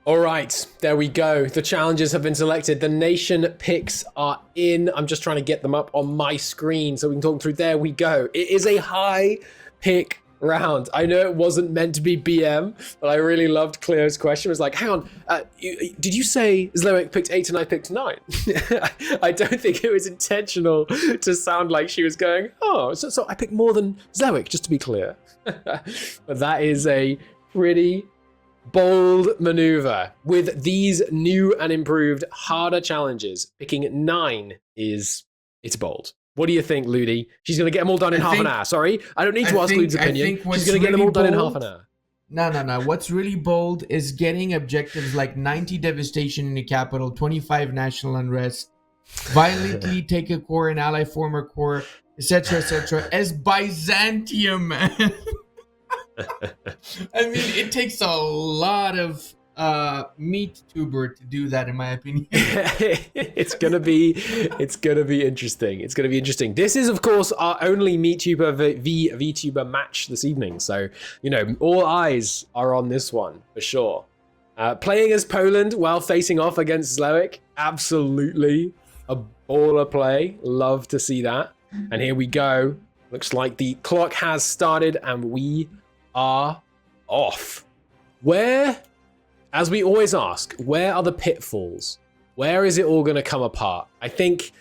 All right, there we go. The challenges have been selected. The nation picks are in. I'm just trying to get them up on my screen so we can talk through. There we go. It is a high pick round. I know it wasn't meant to be BM, but I really loved Clio's question. It was like, hang on, did you say Zlewikk picked 8 and I picked 9? I don't think it was intentional to sound like she was going, oh, so I picked more than Zlewikk, just to be clear. But that is a pretty bold maneuver. With these new and improved, harder challenges, picking 9 it's bold. What do you think, Ludi? She's going to get them all done in half an hour. Sorry, I don't need to ask Ludi's opinion. She's going to get them all done in half an hour. No. What's really bold is getting objectives like 90 devastation in the capital, 25 national unrest, violently take a core and ally former core, etc., as Byzantium, man. I mean, it takes a lot of meat tuber to do that, in my opinion. It's gonna be interesting. It's gonna be interesting. This is, of course, our only meat tuber v VTuber match this evening. So, all eyes are on this one for sure. Playing as Poland while facing off against Zlewikk, absolutely a baller play. Love to see that. And here we go. Looks like the clock has started and we are off. Where, as we always ask, where are the pitfalls? Where is it all going to come apart? I think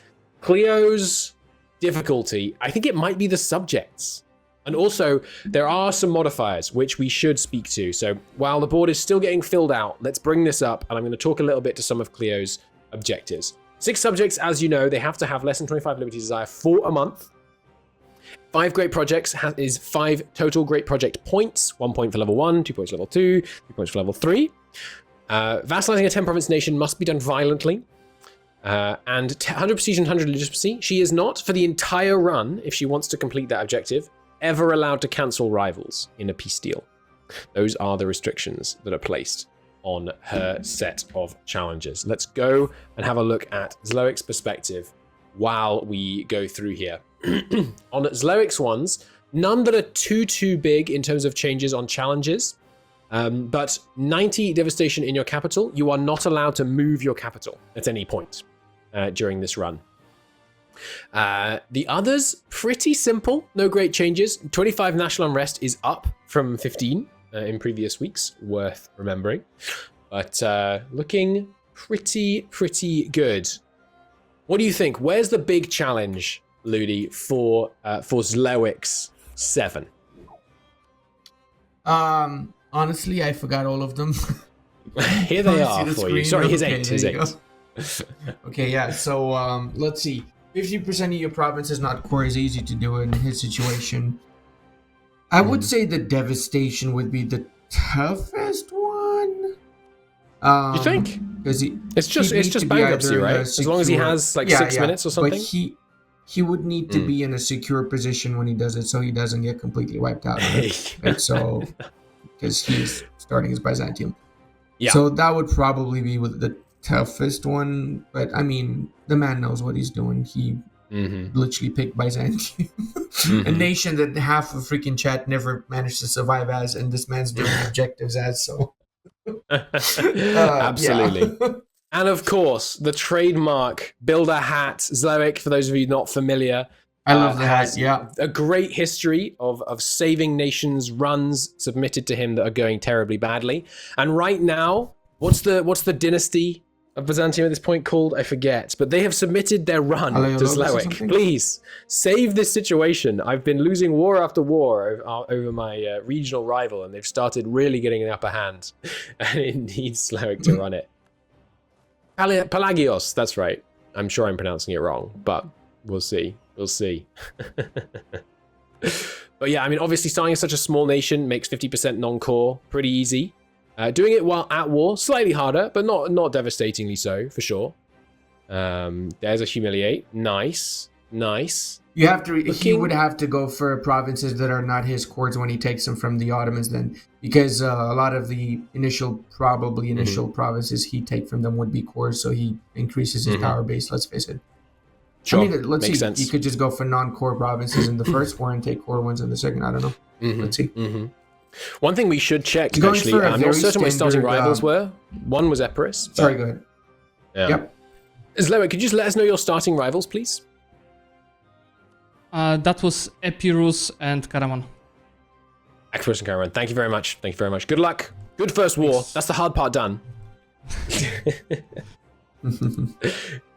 Clio's difficulty, I think it might be the subjects. And also, there are some modifiers which we should speak to. So while the board is still getting filled out, let's bring this up and I'm going to talk a little bit to some of Clio's objectives. 6 subjects, as you know, they have to have less than 25 Liberty Desire for a month. 5 great projects is 5 total great project points. 1 point for level 1, 2 points for level 2, 3 points for level 3. Vassalizing a 10 province nation must be done violently. And 100 prestige and 100 legitimacy. She is not, for the entire run, if she wants to complete that objective, ever allowed to cancel rivals in a peace deal. Those are the restrictions that are placed on her set of challenges. Let's go and have a look at Zlewikk's perspective while we go through here. On Zlewikk's ones, none that are too big in terms of changes on challenges, but 90 devastation in your capital. You are not allowed to move your capital at any point during this run. The others, pretty simple, no great changes. 25 national unrest is up from 15 in previous weeks, worth remembering, but looking pretty good. What do you think? Where's the big challenge, Ludi, for Zlewikk's 7? Honestly, I forgot all of them. Here they are for you. Sorry, his 8. His 8. Okay, yeah. So let's see. 50% of your province is not core is easy to do in his situation. I would say the devastation would be the toughest one. You think? Because it's just bankruptcy, right? As long as he has like 6 minutes or something. But he would need to be in a secure position when he does it, so he doesn't get completely wiped out. Right? So, because he's starting as Byzantium. Yeah. So that would probably be with the toughest one. But I mean, the man knows what he's doing. He literally picked Byzantium, a nation that half of freaking chat never managed to survive as, and this man's doing objectives as. So. Absolutely. Yeah. And of course, the trademark builder hat, Zlewikk, for those of you not familiar. I love the hat, yeah. A great history of saving nations runs submitted to him that are going terribly badly. And right now, what's the dynasty of Byzantium at this point called? I forget. But they have submitted their run to Zlewikk. Please, save this situation. I've been losing war after war over my regional rival, and they've started really getting an upper hand. And it needs Zlewikk to run it. Pelagios, that's right. I'm sure I'm pronouncing it wrong, but we'll see. We'll see. But yeah, I mean, obviously starting as such a small nation makes 50% non-core pretty easy. Doing it while at war, slightly harder, but not devastatingly so, for sure. There's a humiliate. Nice. You have to. He would have to go for provinces that are not his courts when he takes them from the Ottomans, then, because a lot of the initial provinces he take from them would be cores, so he increases his power base. Let's face it. Sure. I mean, let's see. Sense. You could just go for non-core provinces in the first war and take core ones in the second. I don't know. Let's see. One thing we should check, Going actually, for a I'm not very certain what his starting standard, rivals were. One was Epirus. Sorry, go ahead. Yeah. Yep. Zlewikk, could you just let us know your starting rivals, please? That was Epirus and Karaman. Epirus and Karaman. Thank you very much. Thank you very much. Good luck. Good first war. That's the hard part done.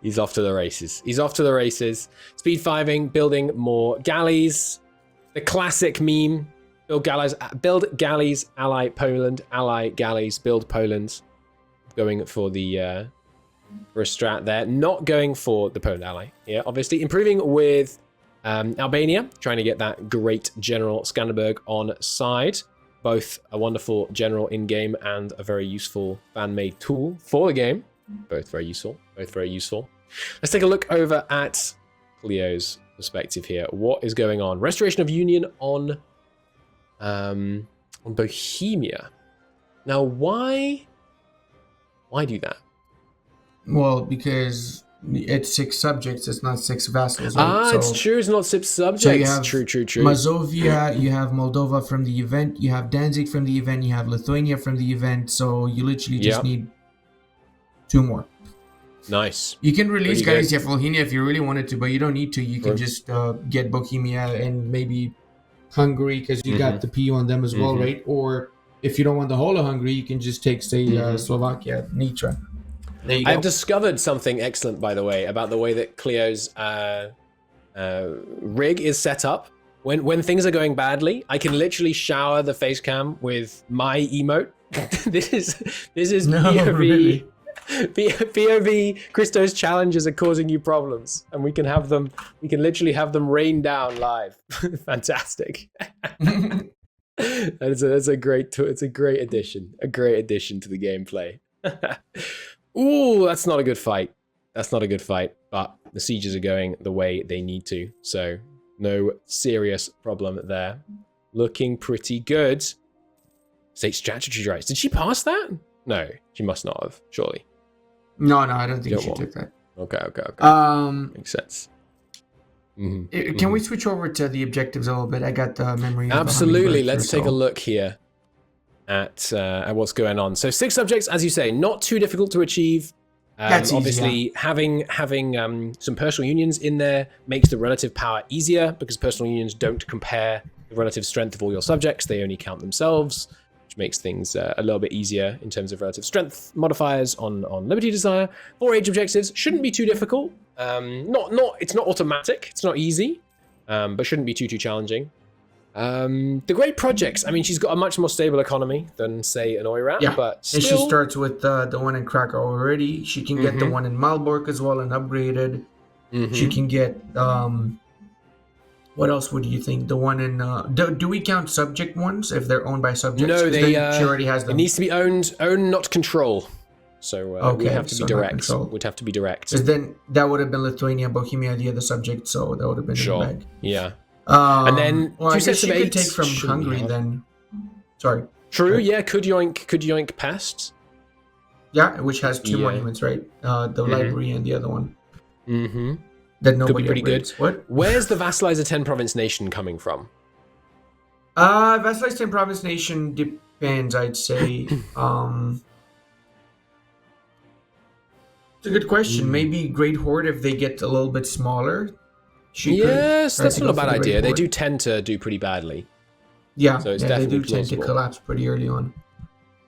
He's off to the races. He's off to the races. Speed 5ing, building more galleys. The classic meme. Build galleys, ally Poland, ally galleys, build Poland. Going for the for a strat there. Not going for the Poland ally. Yeah, obviously. Improving with Albania, trying to get that great General Skanderberg on side. Both a wonderful general in-game and a very useful fan-made tool for the game. Both very useful. Both very useful. Let's take a look over at Clio's perspective here. What is going on? Restoration of Union on Bohemia. Now, why do that? Well, because it's 6 subjects, it's not 6 vassals. Right? It's true, it's not 6 subjects. So you have true. Mazovia, you have Moldova from the event, you have Danzig from the event, you have Lithuania from the event, so you literally just need 2 more. Nice. You can release Galicia Volhynia if you really wanted to, but you don't need to. You can just get Bohemia and maybe Hungary, because you got the PU on them as well, right? Or if you don't want the whole of Hungary, you can just take, say, Slovakia, Nitra. There you go. I've discovered something excellent, by the way, about the way that Clio's rig is set up. When things are going badly, I can literally shower the face cam with my emote. This is No, POV. really? POV. Christo's challenges are causing you problems, and we can literally have them rain down live. Fantastic. That's a great addition. A great addition to the gameplay. Ooh, that's not a good fight. That's not a good fight, but the sieges are going the way they need to, so no serious problem there. Looking pretty good. State strategy rights. Did she pass that? No, she must not have, surely. No, I don't think she took that. Okay. Makes sense. Can we switch over to the objectives a little bit? I got the memory. Absolutely. Let's take a look here at what's going on. So 6 subjects, as you say, not too difficult to achieve. That's obviously easy, having some personal unions in there makes the relative power easier, because personal unions don't compare the relative strength of all your subjects. They only count themselves, which makes things a little bit easier in terms of relative strength modifiers on Liberty Desire. 4 age objectives shouldn't be too difficult. It's not automatic. It's not easy, but shouldn't be too challenging. The great projects. I mean, she's got a much more stable economy than, say, an Oirat, but still... And she starts with the one in Krakow already. She can get the one in Malbork as well and upgraded. She can get... what else would you think? The one in... do we count subject ones if they're owned by subjects? No, she already has them. It needs to be owned, not control. So we have to be direct. Would have to be direct. Because then that would have been Lithuania, Bohemia, the other subject, so that would have been in the bag. Yeah. And then well, 2 sets of 8 could take from Hungary then. Sorry. True. Yeah. Could yoink Pest. Yeah, which has 2 monuments, right? The library and the other one. That nobody could be pretty upgrades. good. What? Where's the Vassalizer 10 Province Nation coming from? Vassalizer 10 Province Nation depends, I'd say. It's a good question. Maybe Great Horde if they get a little bit smaller. Yes, that's not a bad idea. They do tend to do pretty badly. Yeah, so it's they definitely do tend to collapse pretty early on.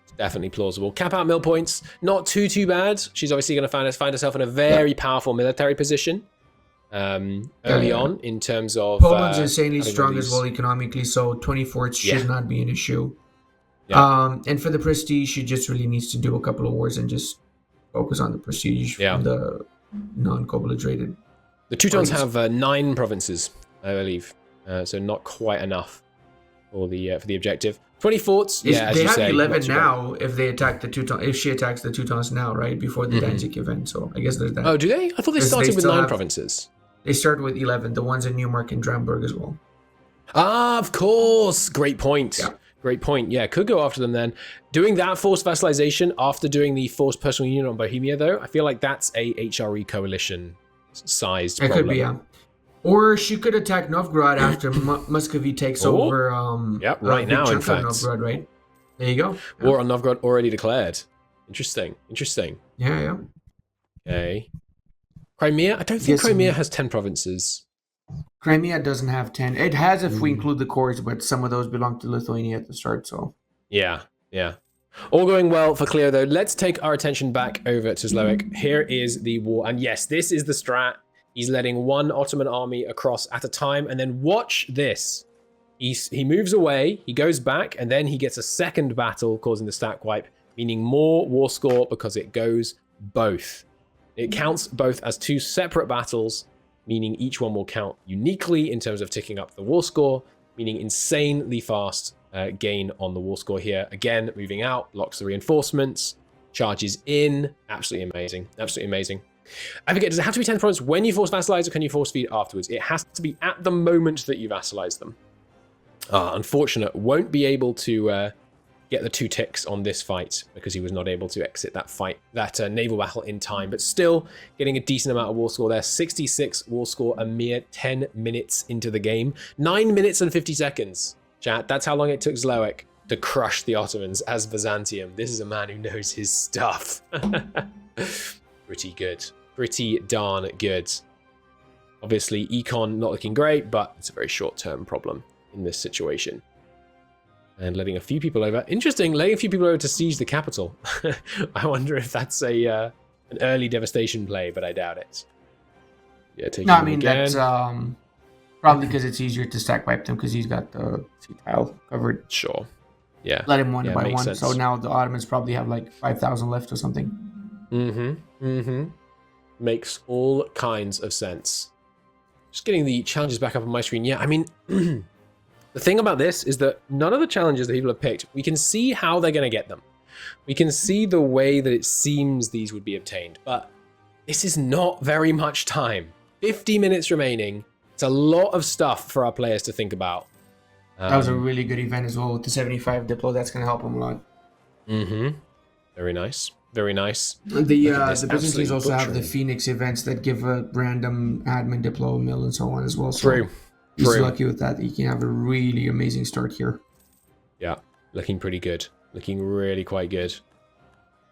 It's definitely plausible. Cap out mill points, not too bad. She's obviously going to find herself in a very powerful military position early on in terms of... Poland's insanely strong as well economically, so 24th should not be an issue. Yeah. And for the prestige, she just really needs to do a couple of wars and just focus on the prestige from the non-co-belligrated. The Teutons have 9 provinces, I believe, so not quite enough for the objective. 20 forts, as they you have say, 11 now if they attack the Teutons. If she attacks the Teutons now, right before the Danzig event, so I guess there's that. Oh, do they? I thought they started with 9 provinces. They start with 11. The ones in Neumark and Dramburg as well. Ah, of course. Great point. Yeah. Great point. Yeah, could go after them then. Doing that forced vassalization after doing the forced personal union on Bohemia, though, I feel like that's a HRE coalition sized problem. It could be, yeah. Or she could attack Novgorod after Muscovy takes over. Yep, a right big now, in chunk of fact. Novgorod, right? There you go. Yeah. War on Novgorod already declared. Interesting. Yeah. Okay. Crimea? I don't think Crimea has 10 provinces. Crimea doesn't have 10. It has if we include the cores, but some of those belong to Lithuania at the start, so. Yeah. All going well for Clio, though. Let's take our attention back over to Zlewikk. Here is the war. And yes, this is the strat. He's letting one Ottoman army across at a time. And then watch this. He moves away, he goes back, and then he gets a second battle, causing the stack wipe, meaning more war score because it goes both. It counts both as 2 separate battles, meaning each one will count uniquely in terms of ticking up the war score, meaning insanely fast gain on the war score here. Again, moving out, blocks the reinforcements, charges in. Absolutely amazing. I forget, does it have to be 10 province when you force vassalize, or can you force feed afterwards? It has to be at the moment that you vassalize them. Unfortunate, won't be able to get the 2 ticks on this fight because he was not able to exit that naval battle in time, but still getting a decent amount of war score there. 66 war score, a mere 10 minutes into the game. 9 minutes and 50 seconds, chat. That's how long it took Zlewikk to crush the Ottomans as Byzantium. This is a man who knows his stuff. Pretty good. Pretty darn good. Obviously, econ not looking great, but it's a very short-term problem in this situation. And letting a few people over. Interesting, letting a few people over to siege the capital. I wonder if that's an early devastation play, but I doubt it. Yeah, no, I mean, that's probably because it's easier to stack wipe them because he's got the sea tile covered. Sure. Yeah. Let him one by one. Sense. So now the Ottomans probably have like 5,000 left or something. Makes all kinds of sense. Just getting the challenges back up on my screen. Yeah, I mean, the thing about this is that none of the challenges that people have picked, we can see how they're going to get them. We can see the way that it seems these would be obtained, but this is not very much time. 50 minutes remaining. It's a lot of stuff for our players to think about. That was a really good event as well with the 75 Diplo. That's going to help them a lot. Very nice. Very nice. The Byzantines also have the Phoenix events that give a random admin Diplo mill and so on as well. So True. He's lucky with that. He can have a really amazing start here. Yeah, looking pretty good. Looking really quite good.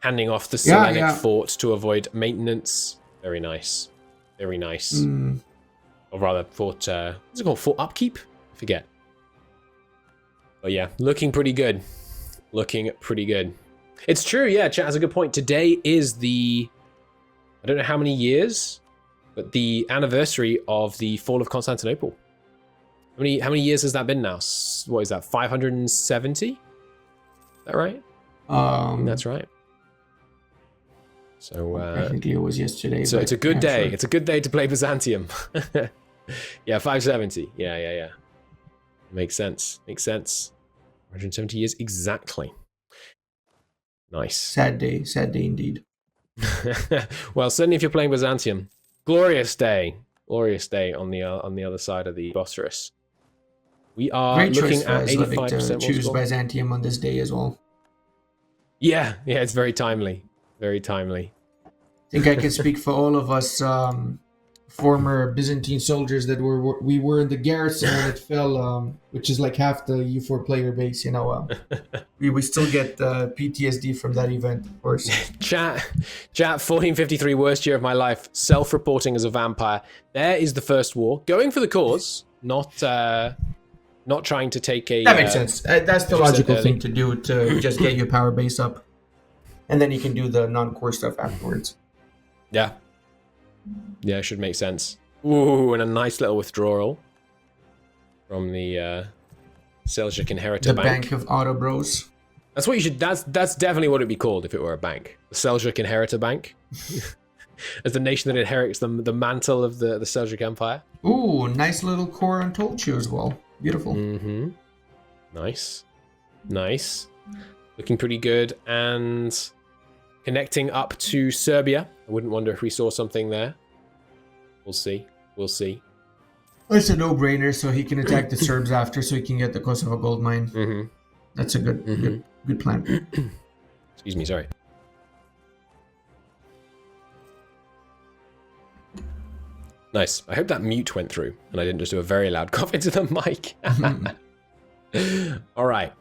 Handing off the Zlewikk fort to avoid maintenance. Very nice. Very nice. Or rather, fort... what's it called? Fort upkeep? I forget. But yeah, looking pretty good. Looking pretty good. It's true, yeah, chat has a good point. Today is the... I don't know how many years, but the anniversary of the fall of Constantinople. How many years has that been now? What is that, 570? Is that right? That's right. So technically it was yesterday. So it's a good day. Sure. It's a good day to play Byzantium. Yeah, 570. Yeah. Makes sense. 170 years exactly. Nice. Sad day indeed. Well, certainly if you're playing Byzantium, glorious day on the other side of the Bosphorus. We are great looking choice at for 85% to choose Byzantium on this day as well. Yeah, it's very timely. Very timely. I think I can speak for all of us former Byzantine soldiers that we were in the garrison and it fell, which is like half the EU4 player base, you know. We still get PTSD from that event, of course. Chat, 1453, worst year of my life, self-reporting as a vampire. There is the first war. Going for the cause, not trying to take a... That makes sense. That's the logical thing to do, to just get your power base up. And then you can do the non-core stuff afterwards. Yeah, it should make sense. Ooh, and a nice little withdrawal from the Seljuk Inheritor Bank. The Bank of Auto Bros. That's what you should... That's definitely what it'd be called if it were a bank. The Seljuk Inheritor Bank. As the nation that inherits the mantle of the Seljuk Empire. Ooh, nice little core on Tolchu as well. Beautiful. Nice. Looking pretty good. And connecting up to Serbia. I wouldn't wonder if we saw something there. We'll see. It's a no-brainer, so he can attack the Serbs after, so he can get the Kosovo gold mine. That's a good plan. Excuse me, sorry. Nice. I hope that mute went through and I didn't just do a very loud cough into the mic. All right.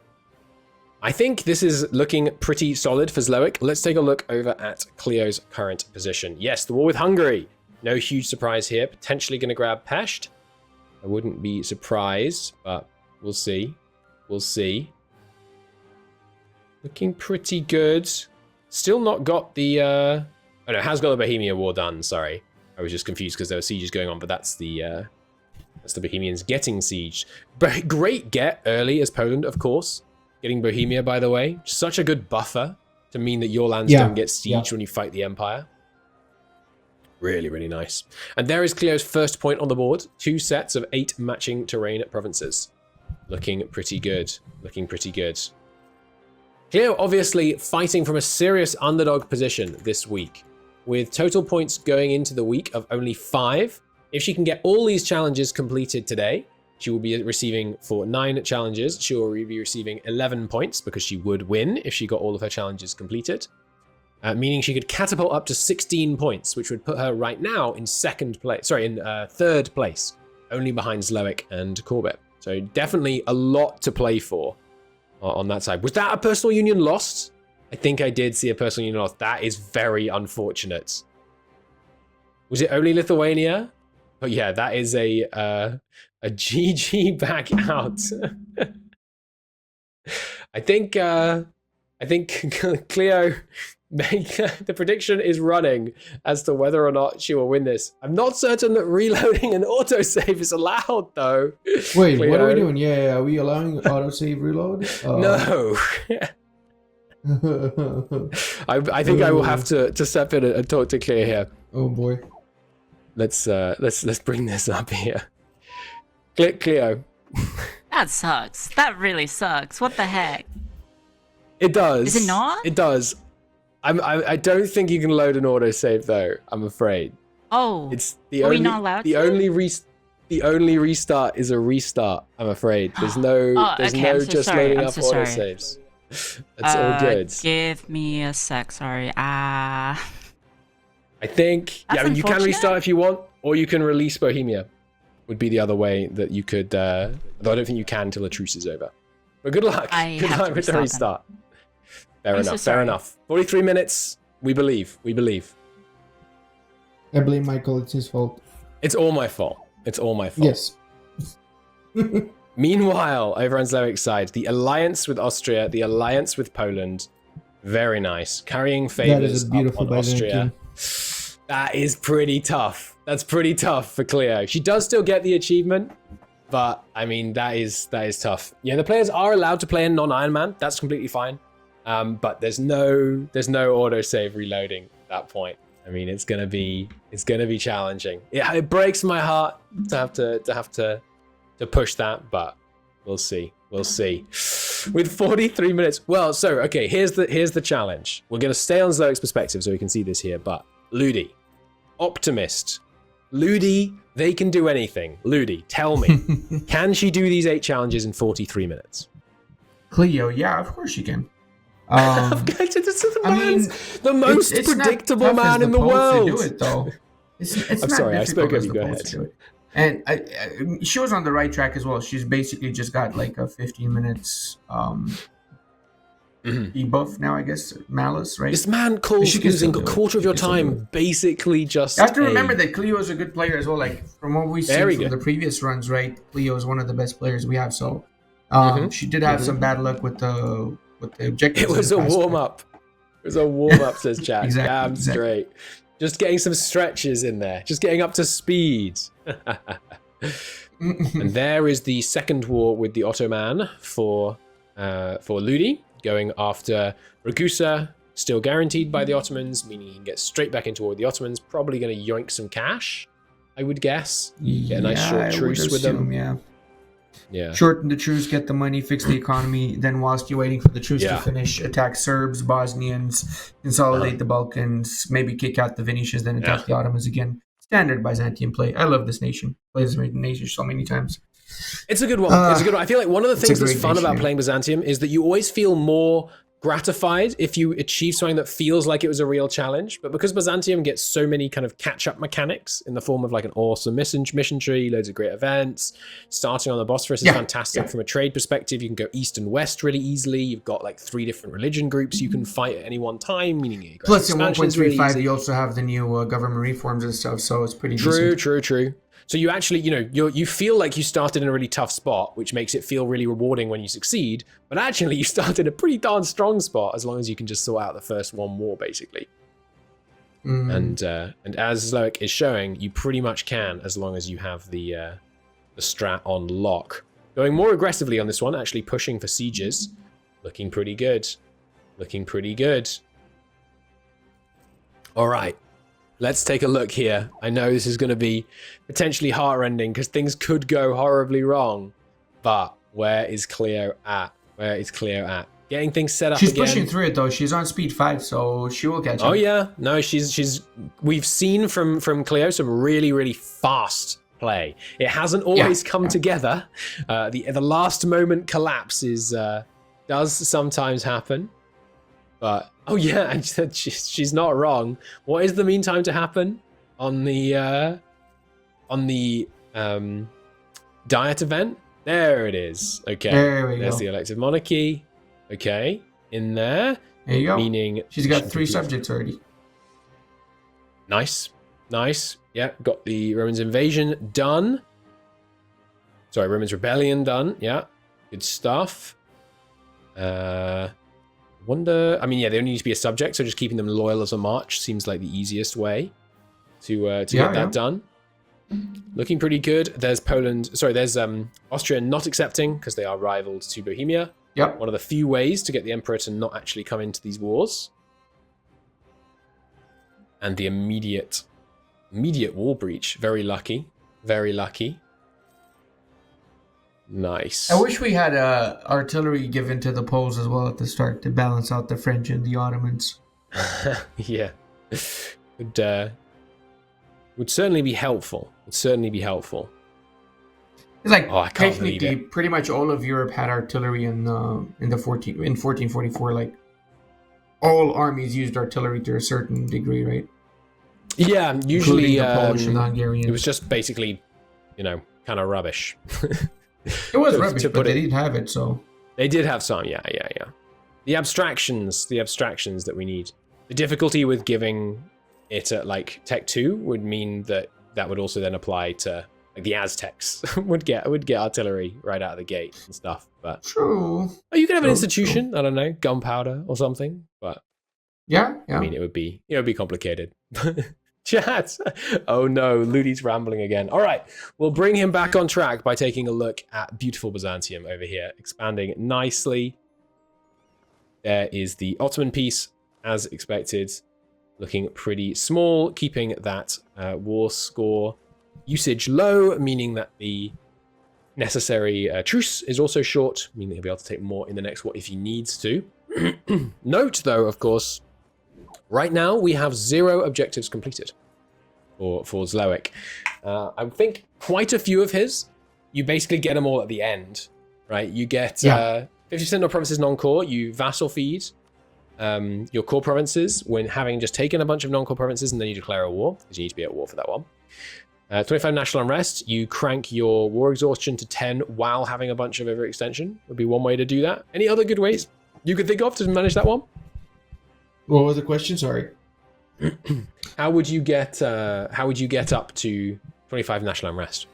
I think this is looking pretty solid for Zlewikk. Let's take a look over at Clio's current position. Yes, the war with Hungary. No huge surprise here. Potentially going to grab Pest. I wouldn't be surprised, but we'll see. We'll see. Looking pretty good. Still not got the... Oh no, has got the Bohemia war done, sorry. I was just confused because there were sieges going on, but that's the Bohemians getting sieged. But great get early as Poland, of course. Getting Bohemia, by the way. Such a good buffer to mean that your lands don't get sieged when you fight the Empire. Really, really nice. And there is Clio's first point on the board. 2 sets of 8 matching terrain provinces. Looking pretty good. Looking pretty good. Clio obviously fighting from a serious underdog position this week, with total points going into the week of only 5. If she can get all these challenges completed today, she will be receiving for 9 challenges. She will be receiving 11 points because she would win if she got all of her challenges completed. Meaning she could catapult up to 16 points, which would put her right now in third place, only behind Zlewikk and Corbett. So definitely a lot to play for on that side. Was that a personal union lost? I think I did see a personal union lost. That is very unfortunate. Was it only Lithuania? But yeah, that is a GG back out. I think Clio, the prediction is running as to whether or not she will win this. I'm not certain that reloading and autosave is allowed, though. Wait, Clio. What are we doing? Yeah, are we allowing autosave reload? No. I think I will have to step in and talk to Clio here. Oh boy. Let's bring this up here. Clio. That sucks. That really sucks. What the heck? It does. Is it not? It does. I don't think you can load an autosave though. I'm afraid. Oh. It's the Are only. we not allowed the to? only restart is a restart. I'm afraid. There's no. There's okay, no I'm so just sorry. loading I'm up so sorry. autosaves. It's all good. Give me a sec. Sorry. I think. That's I mean, you can unfortunate. restart if you want, or you can release Bohemia. Would be the other way that you could. Though I don't think you can until the truce is over. But good luck. Good luck with the restart. Fair enough. Fair enough. 43 minutes. We believe. We believe. I blame Michael. It's his fault. It's all my fault. It's all my fault. Yes. Meanwhile, over on Zlewikk's side, the alliance with Austria, the alliance with Poland, very nice. Carrying favors up on Austria. That is pretty tough. That's pretty tough for Clio. She does still get the achievement, but I mean that is tough. Yeah, the players are allowed to play in non-Iron Man. That's completely fine. But there's no autosave reloading at that point. I mean, it's gonna be challenging. It breaks my heart to have to push that, but we'll see. We'll see. With 43 minutes. Well, so okay, here's the challenge. We're gonna stay on Zlewikk's perspective so we can see this here. But Ludi, optimist. Ludi, they can do anything. Ludi, tell me, can she do these 8 challenges in 43 minutes? Clio, yeah, of course she can. The most predictable man in the world. To do it, though. It's I'm not sorry, I spoke difficult over you. Go as the ahead. And she was on the right track as well. She's basically just got like a 15 minutes debuff now, I guess. Malice, right? This man calls using a quarter of your time basically just. You have to remember that Clio is a good player as well. Like from what we've seen from the previous runs, right? Clio is one of the best players we have. So she did have some bad luck with the objectives. It was a warm up. It was a warm up, says Jack. Damn straight. Just getting some stretches in there. Just getting up to speed. And there is the second war with the Ottoman for Ludi, going after Ragusa, still guaranteed by the Ottomans, meaning he can get straight back into war with the Ottomans. Probably going to yoink some cash, I would guess. Get a nice short truce with them. Yeah. Shorten the truce, get the money, fix the economy. Then, whilst you're waiting for the truce to finish, attack Serbs, Bosnians, consolidate the Balkans, maybe kick out the Venetians, then attack the Ottomans again. Standard Byzantium play. I love this nation. Play this nation so many times. It's a good one. It's a good one. I feel like one of the things that's fun about playing Byzantium is that you always feel more gratified if you achieve something that feels like it was a real challenge, but because Byzantium gets so many kind of catch-up mechanics in the form of like an awesome mission tree, loads of great events, starting on the Bosphorus is fantastic from a trade perspective. You can go east and west really easily. You've got like 3 different religion groups you can fight at any one time, meaning you plus in 1.35 you also have the new government reforms and stuff, so it's pretty decent. True. So you actually, you feel like you started in a really tough spot, which makes it feel really rewarding when you succeed. But actually, you started a pretty darn strong spot as long as you can just sort out the first one war, basically. And as Zlewikk is showing, you pretty much can as long as you have the strat on lock. Going more aggressively on this one, actually pushing for sieges, looking pretty good. All right. Let's take a look here. I know this is going to be potentially heart-rending because things could go horribly wrong. But where is Clio at? Getting things set up again. She's pushing through it though. She's on speed 5, so she will catch up. Oh yeah. No, she's we've seen from Clio some really, really fast play. It hasn't always come together. The last moment collapse does sometimes happen. But oh yeah, and she's not wrong. What is the mean time to happen on the diet event? There it is. Okay, there's the elective monarchy. Okay, in there. There you go. Meaning she's got 3 subjects already. Nice. Yeah, got the Romans invasion done. Sorry, Romans rebellion done. Yeah, good stuff. Wonder. I mean, yeah, they only need to be a subject, so just keeping them loyal as a march seems like the easiest way to get that done. Looking pretty good. There's Poland. Sorry, there's Austria not accepting because they are rivaled to Bohemia. Yep. One of the few ways to get the emperor to not actually come into these wars. And the immediate wall breach. Very lucky. Nice. I wish we had artillery given to the Poles as well at the start to balance out the French and the Ottomans. Yeah. Would certainly be helpful. It's like technically pretty much all of Europe had artillery in 1444. Like all armies used artillery to a certain degree, right? Yeah, usually the Polish and the Hungarian. It was just basically, kind of rubbish. It was rubbish, but they did have it, so they did have some. Yeah. The abstractions that we need. The difficulty with giving it at like Tech 2 would mean that would also then apply to like the Aztecs would get artillery right out of the gate and stuff. But true. Oh, you could have an institution. True. I don't know, gunpowder or something. But yeah. I mean, it would be complicated. Chat. Oh no, Ludi's rambling again. All right, we'll bring him back on track by taking a look at beautiful Byzantium over here, expanding nicely. There is the Ottoman piece, as expected, looking pretty small, keeping that war score usage low, meaning that the necessary truce is also short, meaning he'll be able to take more in the next war if he needs to. Note, though, of course, right now we have 0 objectives completed for Zlewikk. I think quite a few of his, you basically get them all at the end, right? You get 50% of provinces non-core, you vassal feed your core provinces when having just taken a bunch of non-core provinces, and then you declare a war, because you need to be at war for that one. 25 national unrest, you crank your war exhaustion to 10 while having a bunch of overextension, would be one way to do that. Any other good ways you could think of to manage that one? What was the question? Sorry. How would you get up to 25 national unrest?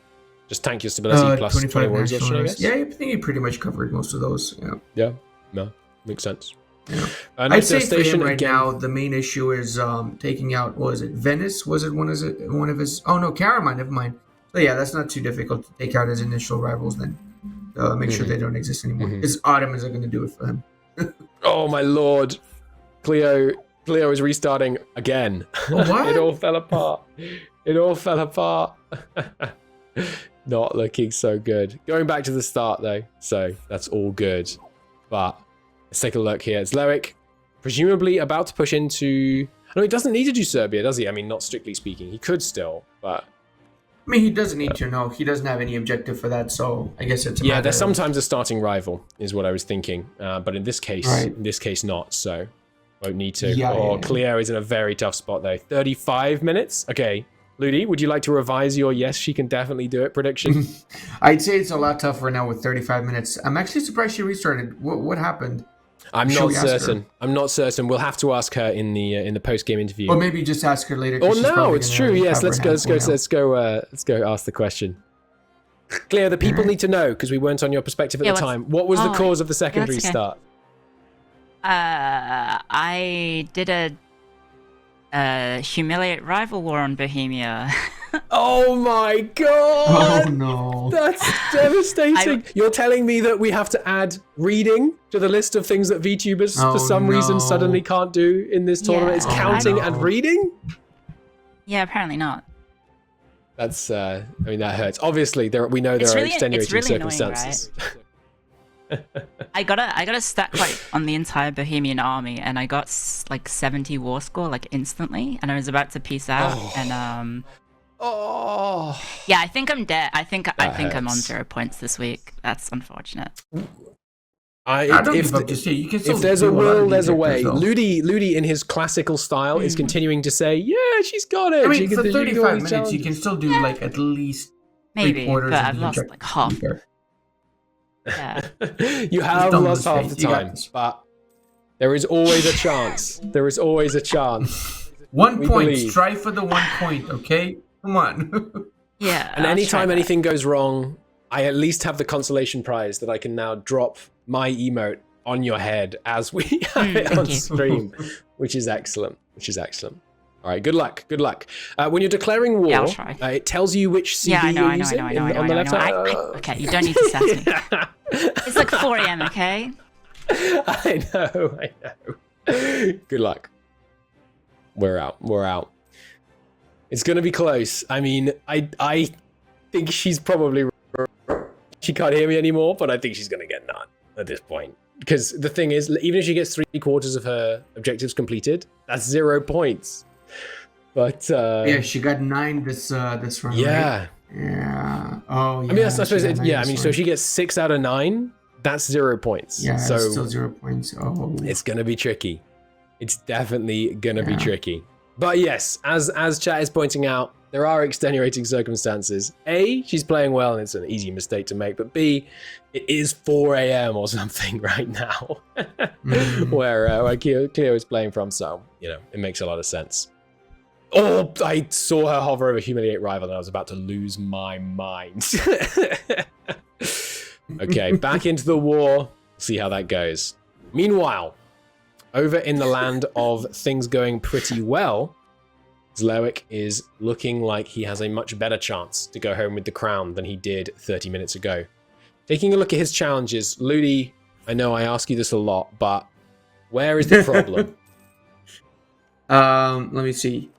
Just tank your stability plus 20 war exhaustion, I guess? Yeah, I think you pretty much covered most of those. Yeah. No, makes sense. Yeah. I'd say for him right now, the main issue is taking out, what was it, Venice? Was it one of his... Oh, no, Karaman, never mind. So yeah, that's not too difficult to take out his initial rivals then. Make sure they don't exist anymore. His Ottomans are going to do it for him. Oh, my lord. Clio is restarting again. What? It all fell apart. Not looking so good. Going back to the start, though. So that's all good. But... let's take a look here. Zlewikk, presumably about to push into... No, he doesn't need to do Serbia, does he? I mean, not strictly speaking. He could still, but I mean, he doesn't need to know. He doesn't have any objective for that, so I guess it's a Yeah, matter they're of- sometimes a starting rival, is what I was thinking. But in this case, not. So won't need to. Yeah, Clio is in a very tough spot though. 35 minutes. Okay, Ludi, would you like to revise your yes, she can definitely do it prediction? I'd say it's a lot tougher now with 35 minutes. I'm actually surprised she restarted. What happened? I'm not certain. I'm not certain. We'll have to ask her in the post game interview. Or maybe just ask her later. Oh no, it's true. Yes, let's go ask the question. Cleo, the people need to know because we weren't on your perspective at the time. What was the cause of the secondary start? I did a humiliate rival war on Bohemia. Oh my god! Oh no. That's devastating. You're telling me that we have to add reading to the list of things that VTubers for some reason suddenly can't do in this tournament? It's counting and reading? Yeah, apparently not. That's I mean that hurts. Obviously we know there are extenuating circumstances. Annoying, right? I got a stat quite on the entire Bohemian army, and I got like 70 war score like instantly, and I was about to peace out, and yeah, I think I'm dead. I think I'm on 0 points this week. That's unfortunate. I don't give up to see. You can still if there's a will, there's a way. Though. Ludi in his classical style is continuing to say, "Yeah, she's got it." I mean, for 35 minutes, you can still do like at least maybe, but I've lost like half. Yeah, you have lost half the time, but there is always a chance. There is always a chance. 1 point. Strive for the 1 point. Okay, come on. Yeah. And anytime anything goes wrong, I at least have the consolation prize that I can now drop my emote on your head as we have it on stream, which is excellent. All right, good luck. When you're declaring war, it tells you which CD you're using on the left side. Okay, you don't need to sass me. It's like 4 a.m., okay? I know. Good luck. We're out. It's going to be close. I mean, I think she's probably... She can't hear me anymore, but I think she's going to get none at this point. Because the thing is, even if she gets 3/4 of her objectives completed, that's 0 points. But yeah, she got 9 this round. Yeah. Right? Yeah. Oh, yeah. I mean, I suppose so if she gets 6 out of 9, that's 0 points. Yeah, so it's still 0 points. Oh. It's gonna be tricky. It's definitely gonna be tricky. But yes, as chat is pointing out, there are extenuating circumstances. A, she's playing well and it's an easy mistake to make. But B, it is 4 a.m. or something right now where Clio is playing from. So, it makes a lot of sense. Oh, I saw her hover over humiliate rival and I was about to lose my mind. Okay, back into the war. See how that goes. Meanwhile, over in the land of things going pretty well, Zlewikk is looking like he has a much better chance to go home with the crown than he did 30 minutes ago. Taking a look at his challenges, Ludi, I know I ask you this a lot, but where is the problem? Let me see.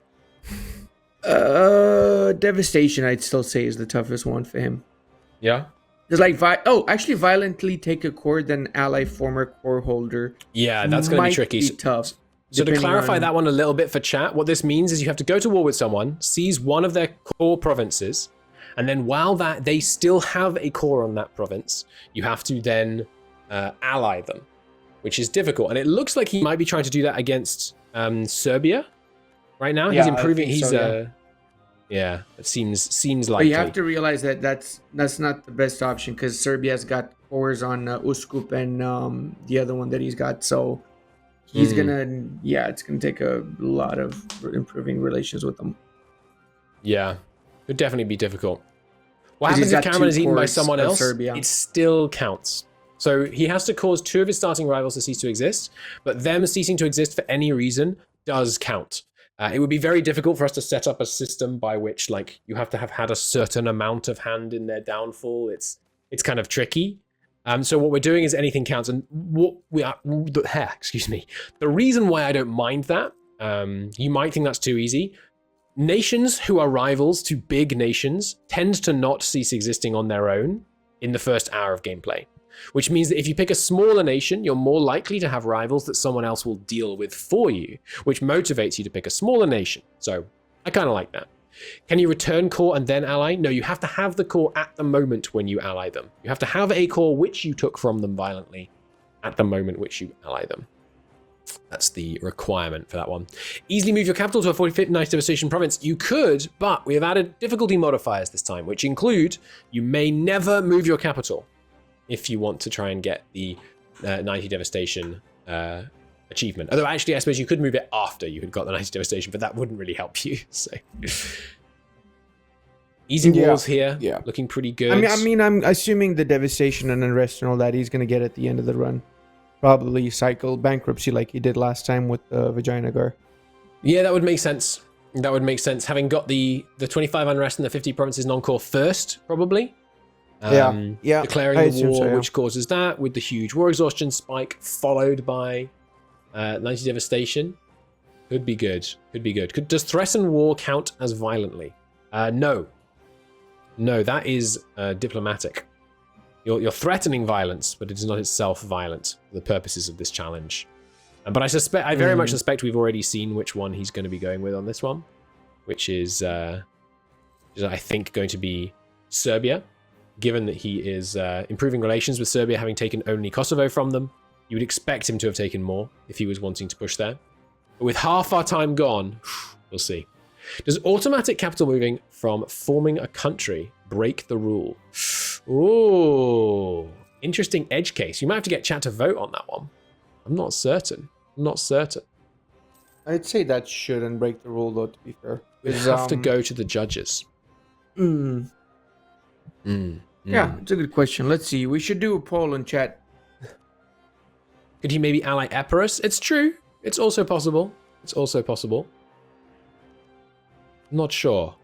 Devastation, I'd still say, is the toughest one for him. Yeah? There's like, violently take a core, then ally former core holder. Yeah, that's going to be tricky. Tough. So to clarify that one a little bit for chat, what this means is you have to go to war with someone, seize one of their core provinces, and then while they still have a core on that province, you have to then ally them, which is difficult. And it looks like he might be trying to do that against Serbia right now. He's improving. Yeah, it seems likely. But you have to realize that that's not the best option because Serbia's got cores on Uskup and the other one that he's got. So he's it's gonna take a lot of improving relations with them. Yeah, could definitely be difficult. What happens if Cameron is eaten by someone else? It still counts. So he has to cause 2 of his starting rivals to cease to exist, but them ceasing to exist for any reason does count. It would be very difficult for us to set up a system by which, you have to have had a certain amount of hand in their downfall. It's kind of tricky. So what we're doing is anything counts. And the reason why I don't mind that, you might think that's too easy. Nations who are rivals to big nations tend to not cease existing on their own in the first hour of gameplay. Which means that if you pick a smaller nation, you're more likely to have rivals that someone else will deal with for you, which motivates you to pick a smaller nation. So I kind of like that. Can you return core and then ally? No, you have to have the core at the moment when you ally them. You have to have a core which you took from them violently at the moment which you ally them. That's the requirement for that one. Easily move your capital to a 45th Nice Devastation province. You could, but we have added difficulty modifiers this time, which include you may never move your capital if you want to try and get the 90 Devastation achievement. Although actually, I suppose you could move it after you had got the 90 Devastation, but that wouldn't really help you. So easy wars here, looking pretty good. I mean, I'm assuming the Devastation and Unrest and all that he's going to get at the end of the run. Probably cycle bankruptcy like he did last time with Vagina Gar. Yeah, that would make sense. That would make sense. Having got the 25 Unrest and the 50 provinces non-core first, probably. Declaring the war, which causes that, with the huge war exhaustion spike, followed by 90 Devastation. Could be good. Could be good. Does threaten war count as violently? No. No, that is diplomatic. You're threatening violence, but it is not itself violent for the purposes of this challenge. But I very much suspect we've already seen which one he's going to be going with on this one, which is I think going to be Serbia. Given that he is improving relations with Serbia, having taken only Kosovo from them, you would expect him to have taken more if he was wanting to push there. But with half our time gone, we'll see. Does automatic capital moving from forming a country break the rule? Ooh, interesting edge case. You might have to get chat to vote on that one. I'm not certain. I'd say that shouldn't break the rule, though, to be fair. We have to go to the judges. Yeah, it's a good question. Let's see. We should do a poll in chat. Could he maybe ally Epirus? It's true. It's also possible. I'm not sure.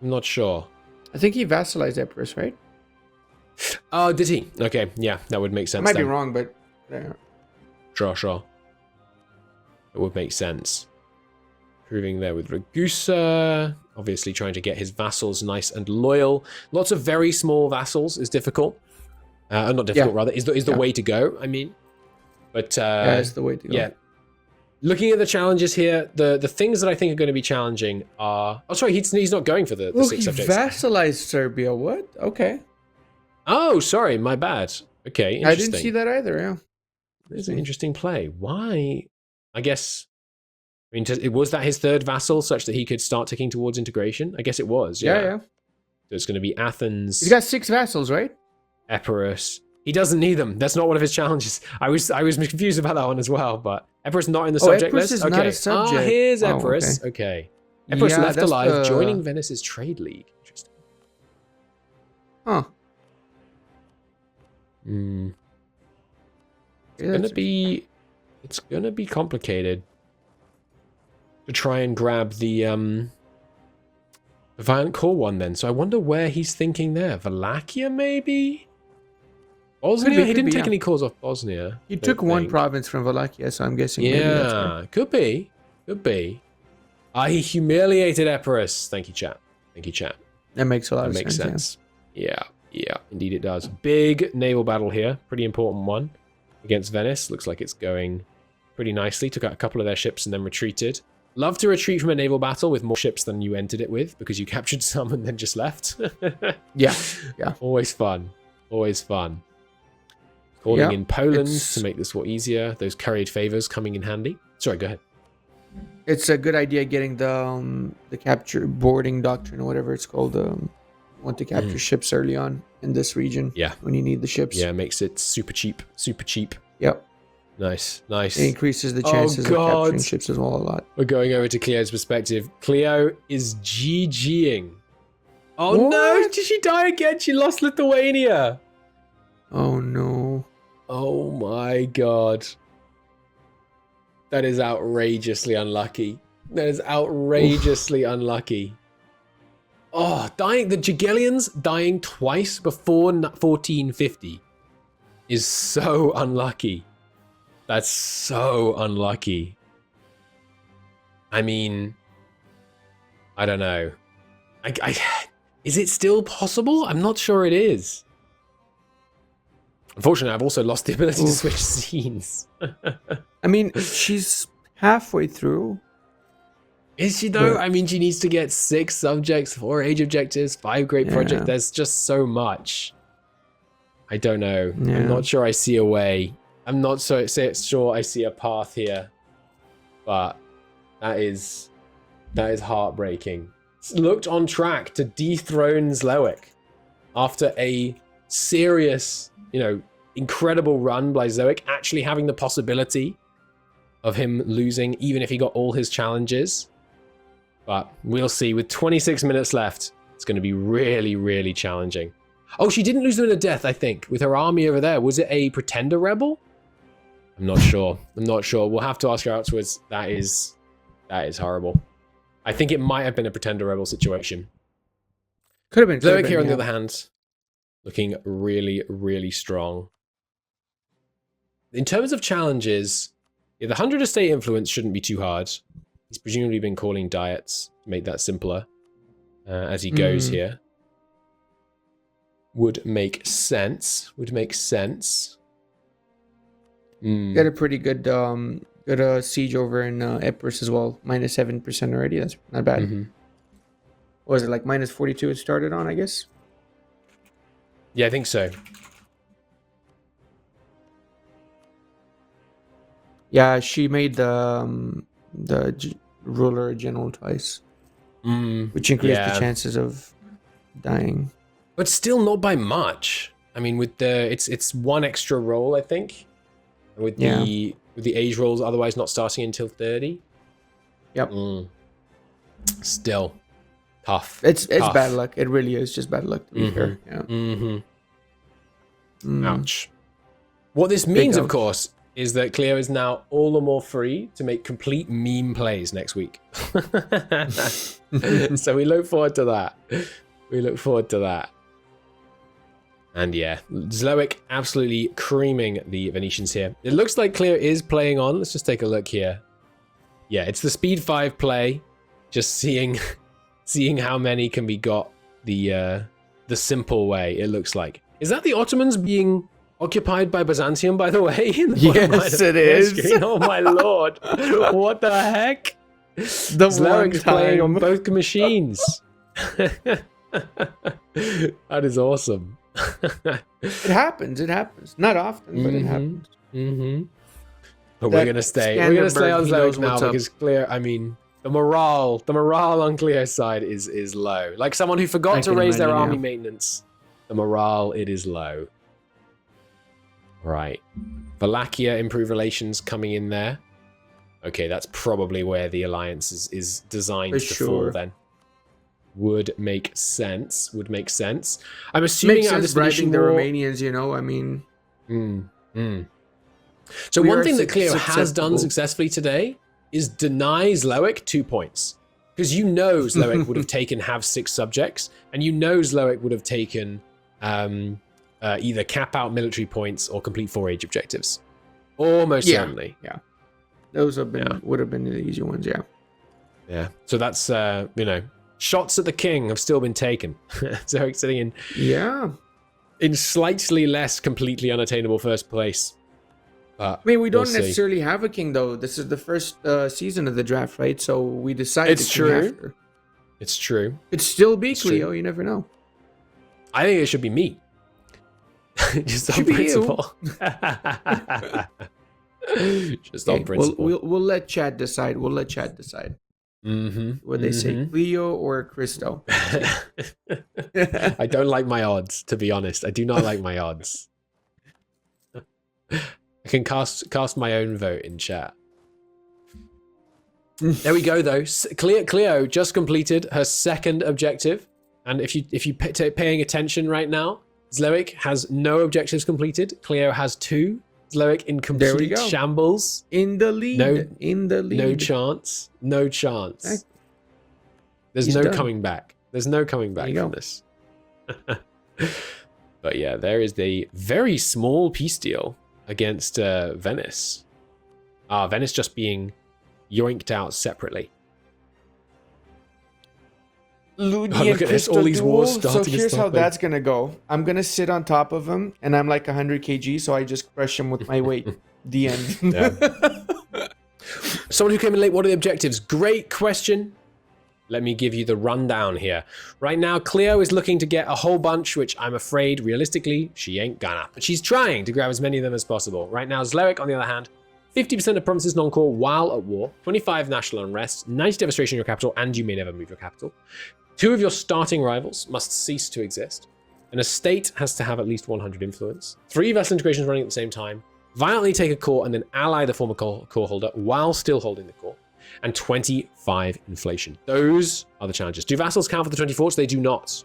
I think he vassalized Epirus, right? Oh, did he? Okay, yeah, that would make sense. I might be wrong, but... Sure. It would make sense. Proving there with Ragusa. Obviously trying to get his vassals nice and loyal. Lots of very small vassals is difficult. Not difficult, rather. Is the way to go, I mean. But it's the way to go. Yeah. Looking at the challenges here, the things that I think are going to be challenging are... Oh, sorry, he's not going for the 6 subjects. He vassalized Serbia. What? Okay. Oh, sorry, my bad. Okay, interesting. I didn't see that either, yeah. It's an interesting play. Why? I guess... I mean, was that his third vassal such that he could start ticking towards integration? I guess it was, yeah. So it's going to be Athens... He's got 6 vassals, right? Epirus. He doesn't need them. That's not one of his challenges. I was confused about that one as well, but Epirus not in the subject Epirus list. Is not a subject. Here's Epirus. Okay. Epirus left alive, joining Venice's trade league. Interesting. Huh. It's gonna be complicated to try and grab the violent core one then. So I wonder where he's thinking there. Wallachia maybe? Bosnia? He didn't take any cores off Bosnia. He took one province from Wallachia, so I'm guessing. Yeah, could be. He humiliated Epirus. Thank you, chat. That makes a lot of sense. Yeah, indeed it does. Big naval battle here. Pretty important one against Venice. Looks like it's going pretty nicely. Took out a couple of their ships and then retreated. Love to retreat from a naval battle with more ships than you entered it with because you captured some and then just left. Yeah. Always fun. Calling in Poland to make this war easier. Those carried favors coming in handy. Sorry, go ahead. It's a good idea getting the capture boarding doctrine or whatever it's called. Want to capture ships early on in this region. Yeah. When you need the ships. Yeah, makes it super cheap. Yep. Nice. It increases the chances of capturing ships as well a lot. We're going over to Clio's perspective. Clio is GGing. Oh what? No, did she die again? She lost Lithuania. Oh no. Oh my god. That is outrageously unlucky. Unlucky. Oh, the Jagiellons dying twice before 1450 is so unlucky. That's so unlucky. I mean, I don't know. Is it still possible? I'm not sure it is. Unfortunately, I've also lost the ability to switch scenes. I mean, she's halfway through. Is she though? But- I mean, she needs to get 6 subjects, 4 age objectives, 5 great projects. There's just so much. I don't know. Yeah. I'm not sure I see a way. I'm not so sure I see a path here. But that is heartbreaking. Looked on track to dethrone Zlewikk after a serious, incredible run by Zlewikk, actually having the possibility of him losing even if he got all his challenges. But we'll see. With 26 minutes left, it's going to be really, really challenging. Oh, she didn't lose them in a death, I think, with her army over there. Was it a pretender rebel? I'm not sure. We'll have to ask her afterwards. That is horrible. I think it might have been a pretender rebel situation. Could have been. Zlewikk here, on the other hand, looking really, really strong. In terms of challenges, the 100 estate influence shouldn't be too hard. He's presumably been calling diets to make that simpler as he goes here. Would make sense. Got a pretty good siege over in Epirus as well. -7% already. That's not bad. Mm-hmm. What was it, like -42 it started on, I guess? Yeah, I think so. Yeah, she made the ruler general twice, which increased the chances of dying. But still not by much. I mean, with it's 1 extra roll, I think. With the age rolls, otherwise not starting until 30. Yep. Still tough. It's tough. bad luck. It really is just bad luck, to be fair. Yeah. Ouch. What this means, of course, is that Clio is now all the more free to make complete meme plays next week. So we look forward to that. And yeah, Zlewikk absolutely creaming the Venetians here. It looks like Clio is playing on. Let's just take a look here. Yeah, it's the speed 5 play. Just seeing how many can be got the simple way, it looks like. Is that the Ottomans being occupied by Byzantium, by the way? Yes, it is. Oh my lord. What the heck? Zlewick's playing on both machines. That is awesome. It happens. Not often, but it happens. But we're gonna stay on Zlewikk now because Clio, I mean, the morale on Clio's side is low. Like someone who forgot to raise their army maintenance, the morale, it is low. Right. Wallachia, improve relations coming in there. Okay, that's probably where the alliance is designed to fall then. Would make sense. I'm assuming makes out of sense this Venetian bribing the war, Romanians, I mean. So We one are thing that Clio has done susceptible. successfully today is deny Zlewikk 2 points. Because Zlewikk would have taken have 6 subjects, and Zlewikk would have taken either cap out military points or complete 4 age objectives. Almost certainly. Yeah. Those would have been the easy ones, yeah. Yeah. So that's shots at the king have still been taken. Zlewikk sitting in slightly less completely unattainable first place. I mean, we don't necessarily have a king, though. This is the first season of the draft, right? So we decide it's the king true. after. It's true. It'd still be It's Clio. true. You never know. I think it should be me. Just on Should be principle. Just on principle. We'll let Chad decide. What they say, Clio or Christo. I don't like my odds, to be honest. I do not like my odds. I can cast my own vote in chat. There we go, though. Clio just completed her 2nd objective, and if you paying attention right now, Zlewikk has no objectives completed. Clio has 2. Zlewikk in complete shambles. In the lead. No chance. There's He's no done. coming back. There's no coming back from this. But yeah, there is the very small peace deal against Venice. Venice just being yoinked out separately. Ludi look at this, all these wars starting. So here's how that's gonna go. I'm gonna sit on top of him, and I'm like 100 kg, so I just crush him with my weight. The end. Someone who came in late, what are the objectives? Great question. Let me give you the rundown here. Right now, Clio is looking to get a whole bunch, which I'm afraid, realistically, she ain't gonna. But she's trying to grab as many of them as possible. Right now, Zlewikk, on the other hand, 50% of provinces non-core while at war, 25 national unrest, 90 devastation in your capital, and you may never move your capital. 2 of your starting rivals must cease to exist. An estate has to have at least 100 influence. 3 vassal integrations running at the same time. Violently take a core and then ally the former core holder while still holding the core. And 25 inflation. Those are the challenges. Do vassals count for the 20 forts? They do not.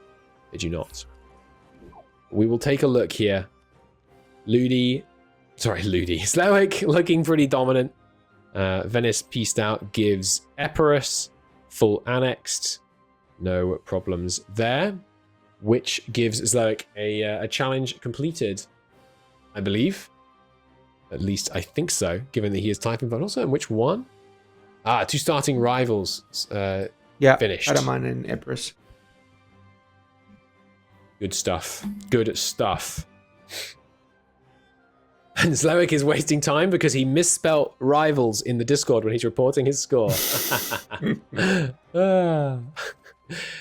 They do not. We will take a look here. Zlewikk looking pretty dominant. Venice pieced out gives Epirus full annexed. No problems there. Which gives Zlewikk a challenge completed, I believe. At least I think so, given that he is typing, but also in which one? 2 starting rivals finished. Karaman and Epirus. Good stuff. Good stuff. And Zlewikk is wasting time because he misspelt rivals in the Discord when he's reporting his score.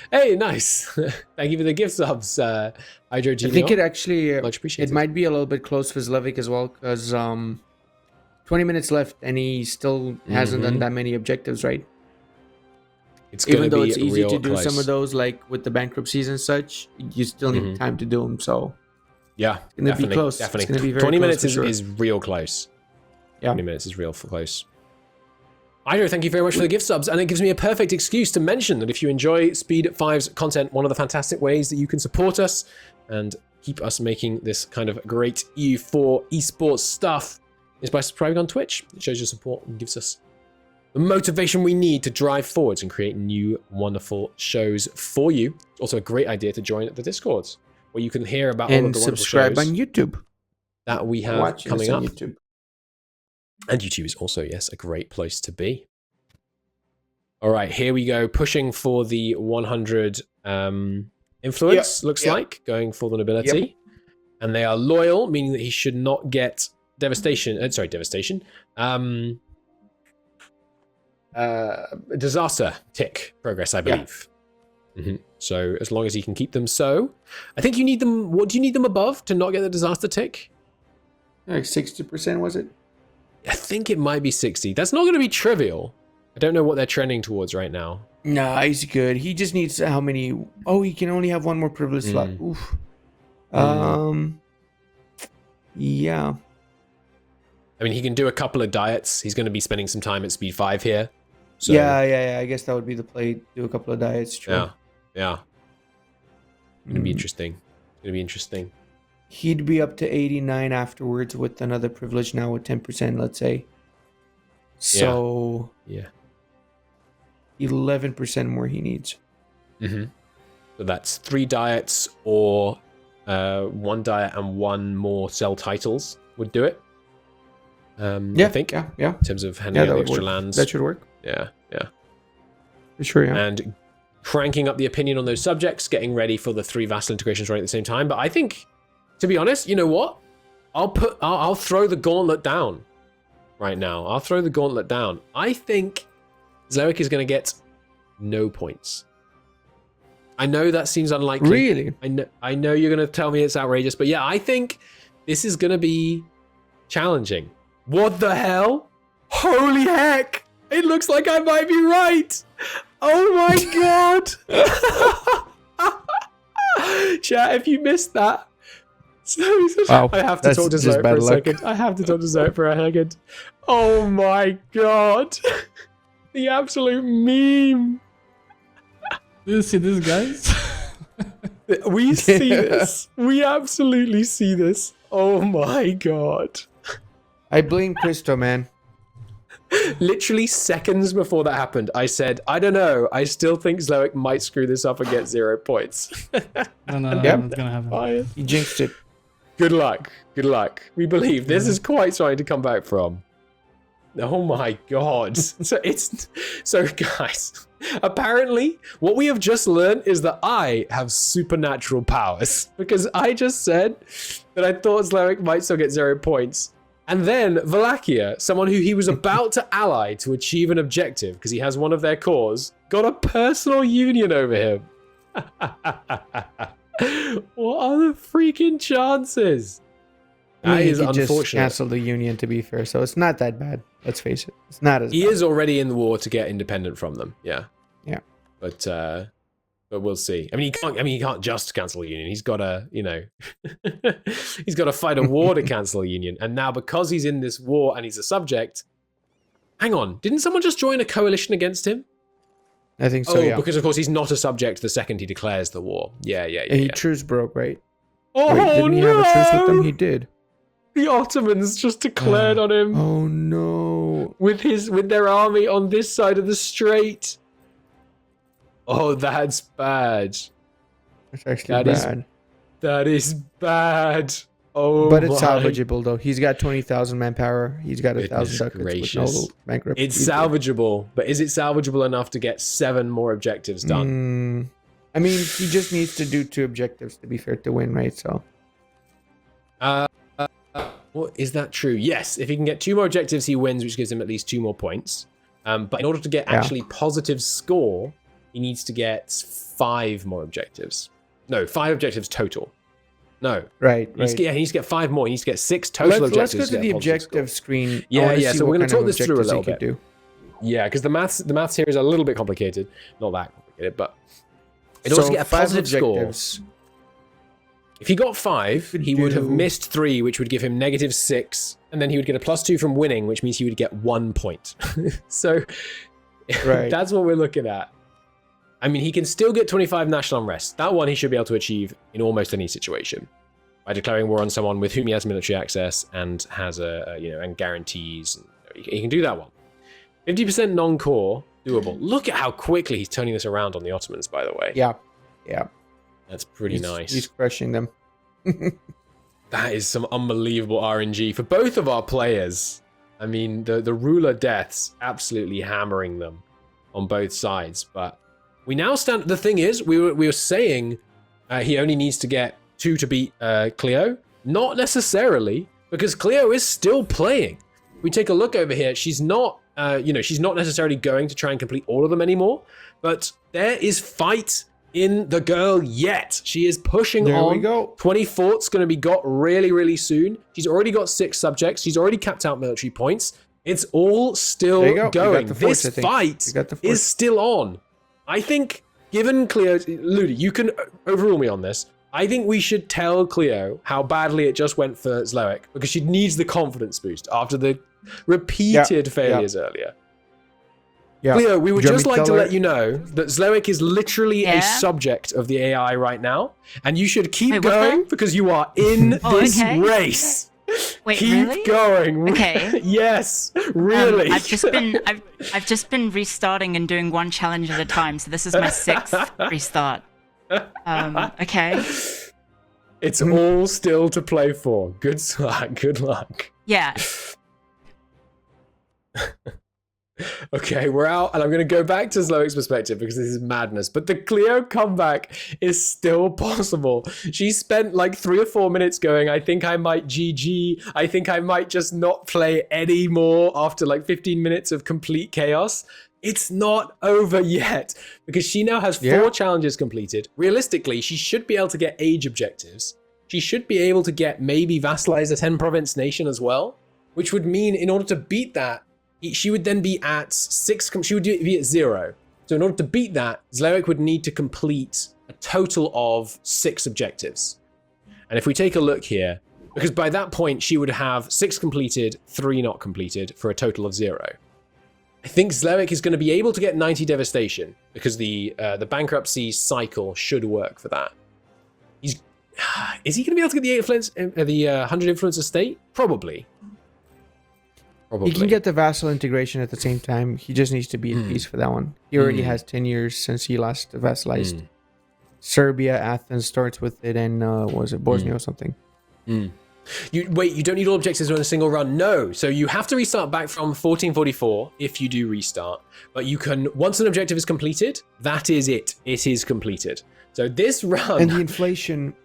Hey, nice. Thank you for the gift subs, Hydro Genial. I think it actually much appreciated. It might be a little bit close for Zlewikk as well, because 20 minutes left and he still hasn't done that many objectives, right? Even though it's easy to do some of those, like with the bankruptcies and such, you still need time to do them. So yeah, it's going to be close. Definitely. It's going to be very 20 close minutes for sure. is real close. Yeah. 20 minutes is real close. Ido, thank you very much for the gift subs, and it gives me a perfect excuse to mention that if you enjoy Speed 5's content, one of the fantastic ways that you can support us and keep us making this kind of great EU4 esports stuff is by subscribing on Twitch. It shows your support and gives us the motivation we need to drive forwards and create new wonderful shows for you. It's also a great idea to join the Discords, where you can hear about all of the wonderful subscribe shows on YouTube that we have coming up. YouTube. And YouTube is also, yes, a great place to be. All right, here we go. Pushing for the 100 influence, looks like. Going for the nobility. Yep. And they are loyal, meaning that he should not get devastation. Devastation. Disaster tick progress, I believe. So as long as he can keep them so. I think you need them. What do you need them above to not get the disaster tick? Like 60%, was it? I think it might be 60. That's not going to be trivial. I don't know what they're trending towards right now. Nah, he's good. He just needs how many? Oh, he can only have 1 more privilege slot. Oof. Yeah. I mean, he can do a couple of diets. He's going to be spending some time at speed 5 here. So, yeah. I guess that would be the play. Do a couple of diets. True. Yeah. It's going to be interesting. He'd be up to 89 afterwards with another privilege now with 10%, let's say. So, 11% more he needs. So that's 3 diets or 1 diet and 1 more cell titles would do it. I think. Yeah. In terms of handing out the extra lands. That should work. Yeah. For sure, yeah. And cranking up the opinion on those subjects, getting ready for the 3 vassal integrations running at the same time. But I think, to be honest, you know what? I'll throw the gauntlet down right now. I'll throw the gauntlet down. I think Zlewikk is going to get no points. I know that seems unlikely. Really? I know you're going to tell me it's outrageous, but yeah, I think this is going to be challenging. What the hell? Holy heck! It looks like I might be right. Oh my god! Chat, if you missed that. Wow, I have to talk to Zlewikk for a second. I have to talk to Zlewikk for a second. Oh my god. The absolute meme. Do you see this, guys? We see this. We absolutely see this. Oh my god. I blame Christo, man. Literally seconds before that happened, I said, I don't know. I still think Zlewikk might screw this up and get 0 points. No, Yep. it's gonna happen. He jinxed it. Good luck. We believe this is quite something to come back from. Oh my god. So guys, apparently what we have just learned is that I have supernatural powers, because I just said that I thought Zlewikk might still get 0 points. And then Wallachia, someone who he was about to ally to achieve an objective because he has one of their cores, got a personal union over him. What are the freaking chances? That is unfortunate. Just cancel the union, to be fair, so it's not that bad. Let's face it, it's not as. He bad. is already in the war to get independent from them. Yeah. Yeah. But we'll see. I mean, he can't just cancel a union. He's got to, he's got to fight a war to cancel a union. And now, because he's in this war and he's a subject, hang on, didn't someone just join a coalition against him? I think so. Yeah. Because of course he's not a subject the second he declares the war. Yeah. He truce broke, right? Oh, wait, didn't he have a truce with them? He did. The Ottomans just declared on him. Oh no! With their army on this side of the strait. Oh, that's bad. It's actually bad. That is bad. Oh, but it's salvageable though. He's got 20,000 manpower. He's got 1,000 ducats with no bankruptcy. It's salvageable, but is it salvageable enough to get 7 more objectives done? I mean, he just needs to do 2 objectives to be fair to win, right? So. Well, is that true? Yes. If he can get 2 more objectives, he wins, which gives him at least 2 more points. But in order to get actually positive score, he needs to get 5 more objectives. No, 5 objectives total. No. Right. He needs to get 5 more. He needs to get 6 total objectives. Let's go to the objective screen. Yeah. So we're going to talk this through a little bit. Do. Yeah, because the maths here is a little bit complicated. Not that complicated, but in order to get a positive score, if he got 5, he would have missed 3, which would give him -6, and then he would get a +2 from winning, which means he would get 1 point. So that's what we're looking at. I mean, he can still get 25 national unrest. That one he should be able to achieve in almost any situation by declaring war on someone with whom he has military access and has and guarantees. He can do that one. 50% non-core, doable. Look at how quickly he's turning this around on the Ottomans, by the way. Yeah. That's pretty nice. He's crushing them. That is some unbelievable RNG for both of our players. I mean, the ruler deaths absolutely hammering them on both sides, but we now stand. The thing is, we were saying he only needs to get 2 to beat Clio. Not necessarily, because Clio is still playing. We take a look over here. She's not, she's not necessarily going to try and complete all of them anymore. But there is fight in the girl yet. She is pushing on. There we go. 24th's going to be got really, really soon. She's already got 6 subjects. She's already capped out military points. It's all still going. This fight is still on. I think, given Clio, Ludi, you can overrule me on this. I think we should tell Clio how badly it just went for Zlewikk, because she needs the confidence boost after the repeated failures earlier. Yeah. Clio, we would just like to let you know that Zlewikk is literally a subject of the AI right now, and you should keep going because you are in this race. Wait, keep really? going. Okay. Yes, really. I've just been restarting and doing one challenge at a time, so this is my 6th restart. Okay. It's all still to play for. Good luck. Good luck. Yeah. Okay, we're out, and I'm going to go back to Zlewikk's perspective because this is madness. But the Clio comeback is still possible. She spent like 3 or 4 minutes going, I think I might GG. I think I might just not play anymore after like 15 minutes of complete chaos. It's not over yet because she now has 4 challenges completed. Realistically, she should be able to get age objectives. She should be able to get maybe vassalize a 10-province nation as well, which would mean in order to beat that, she would then be at 6, she would be at 0. So in order to beat that, Zlewikk would need to complete a total of 6 objectives. And if we take a look here, because by that point she would have 6 completed, 3 not completed, for a total of 0. I think Zlewikk is going to be able to get 90 devastation, because the bankruptcy cycle should work for that. Is he going to be able to get the 100 influence estate? Probably. He can get the vassal integration at the same time. He just needs to be at peace for that one. He already has 10 years since he last vassalized. Serbia, Athens starts with it, and was it Bosnia or something? You don't need all objectives in a single run. No, so you have to restart back from 1444 if you do restart. But you can, once an objective is completed, that is it. It is completed. So this run and the inflation.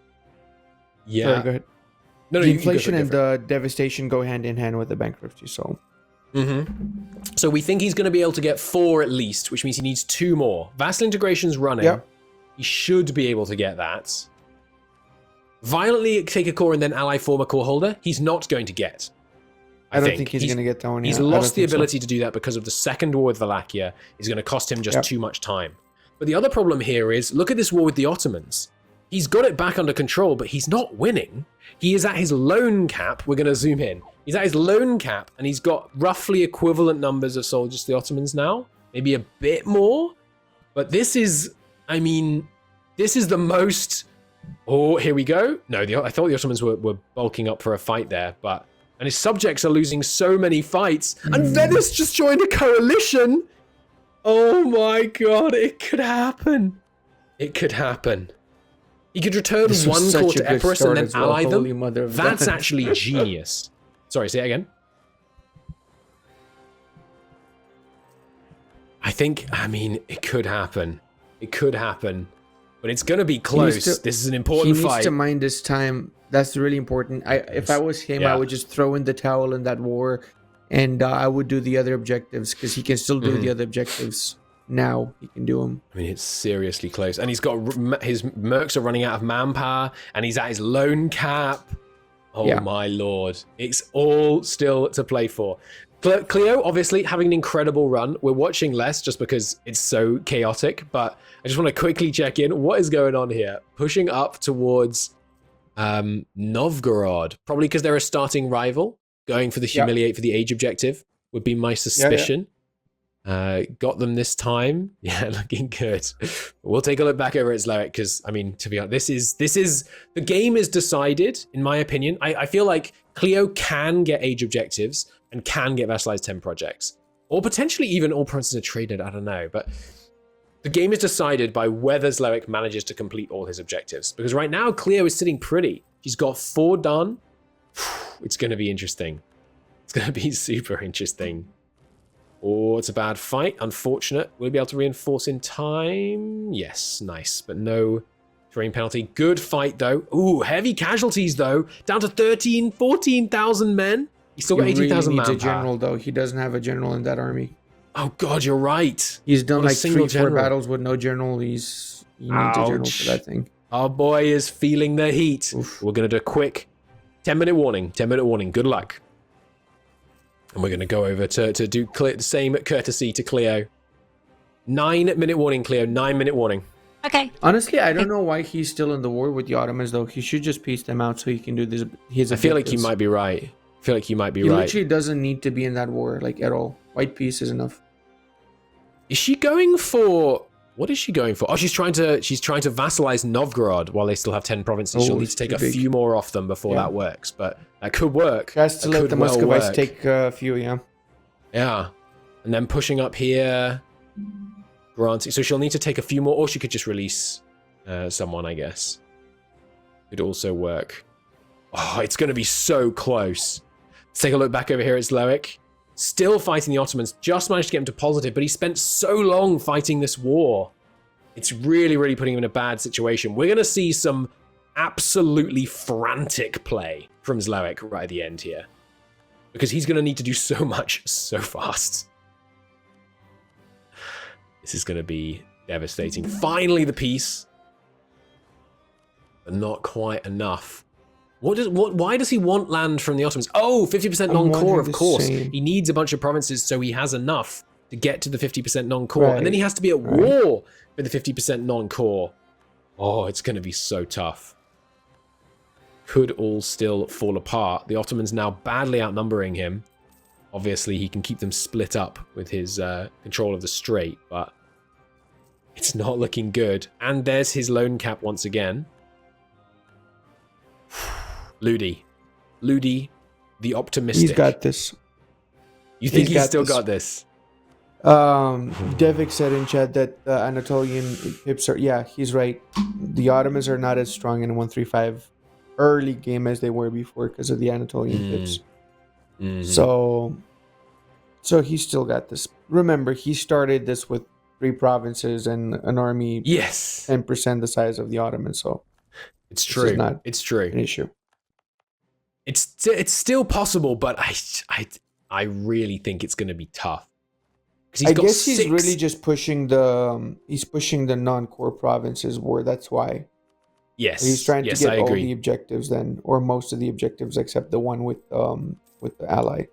Yeah. Sorry, go ahead. the inflation and the devastation go hand in hand with the bankruptcy. So. So we think he's going to be able to get 4 at least, which means he needs 2 more. Vassal integration's running. Yep. He should be able to get that. Violently take a core and then ally form a core holder. He's not going to get. I don't think he's going to get that one. He's lost the ability to do that because of the second war with Wallachia. Is going to cost him just too much time. But the other problem here is, look at this war with the Ottomans. He's got it back under control, but he's not winning. He is at his loan cap. We're going to zoom in. He's at his loan cap, and he's got roughly equivalent numbers of soldiers to the Ottomans now. Maybe a bit more. But this is, I mean, this is the most... Oh, here we go. No, I thought the Ottomans were bulking up for a fight there, but... And his subjects are losing so many fights. And Venice just joined a coalition. Oh my god, it could happen. It could happen. He could return one core to Epirus and then ally them. That's actually genius. Sorry, say it again. I mean, it could happen. It could happen. But it's going to be close. This is an important fight. He needs to mind this time. That's really important. If I was him, I would just throw in the towel in that war. And I would do the other objectives. Because he can still do the other objectives. Now he can do them. I mean, it's seriously close. And he's got... His mercs are running out of manpower. And he's at his loan cap. Oh my lord. It's all still to play for. Clio, obviously, having an incredible run. We're watching less just because it's so chaotic. But I just want to quickly check in. What is going on here? Pushing up towards Novgorod. Probably because they're a starting rival. Going for the humiliate for the age objective would be my suspicion. Got them this time. Yeah, looking good. We'll take a look back over at Zlewikk because, I mean, to be honest, this is the game is decided, in my opinion. I feel like Clio can get age objectives and can get vassalized 10 projects. Or potentially even all provinces are traded, I don't know. But the game is decided by whether Zlewikk manages to complete all his objectives. Because right now, Clio is sitting pretty. He's got 4 done. It's going to be interesting. It's going to be super interesting. Oh, it's a bad fight. Unfortunate. Will he be able to reinforce in time? Yes, nice. But no terrain penalty. Good fight, though. Ooh, heavy casualties, though. Down to 14,000 men. He's still got 18,000 manpower. He needs a general, though. He doesn't have a general in that army. Oh, God, you're right. He's done like 3-4 battles with no general. He needs a general for that thing. Our boy is feeling the heat. Oof. We're going to do a quick 10-minute warning. 10-minute warning. Good luck. And we're going to go over to do the same courtesy to Clio. 9-minute warning, Clio. 9-minute warning. Okay. Honestly, I don't know why he's still in the war with the Ottomans, though. He should just peace them out so he can do this. I feel like he might be right. He literally doesn't need to be in that war, like, at all. White peace is enough. Is she going for... What is she going for? Oh, she's trying to vassalize Novgorod while they still have 10 provinces. She'll need to take a few more off them before that works, but that could work. Has to let the Muscovites take a few, Yeah. And then pushing up here. Granting. So she'll need to take a few more, or she could just release someone, I guess. Could also work. Oh, it's going to be so close. Let's take a look back over here at Zlewikk. Still fighting the Ottomans. Just managed to get him to positive, but he spent so long fighting this war. It's really, really putting him in a bad situation. We're going to see some absolutely frantic play from Zlewikk right at the end here. Because he's going to need to do so much so fast. This is going to be devastating. Finally, the peace. But not quite enough. Why does he want land from the Ottomans? Oh, 50% non-core, of course. He needs a bunch of provinces so he has enough to get to the 50% non-core. Right. And then he has to be at war with the 50% non-core. Oh, it's going to be so tough. Could all still fall apart. The Ottomans now badly outnumbering him. Obviously, he can keep them split up with his control of the strait, but it's not looking good. And there's his loan cap once again. Ludi, the optimistic. He's got this. You think he's still got this? Devik said in chat that Anatolian pips are... Yeah, he's right. The Ottomans are not as strong in 135 early game as they were before because of the Anatolian pips. Mm-hmm. So he's still got this. Remember, he started this with 3 provinces and an army 10% the size of the Ottomans, so... It's true. It's true. An issue. It's still possible, but I really think it's going to be tough. I guess he's really just pushing the non-core provinces war. That's why. Yes. He's trying to get all the objectives then, or most of the objectives except the one with the ally.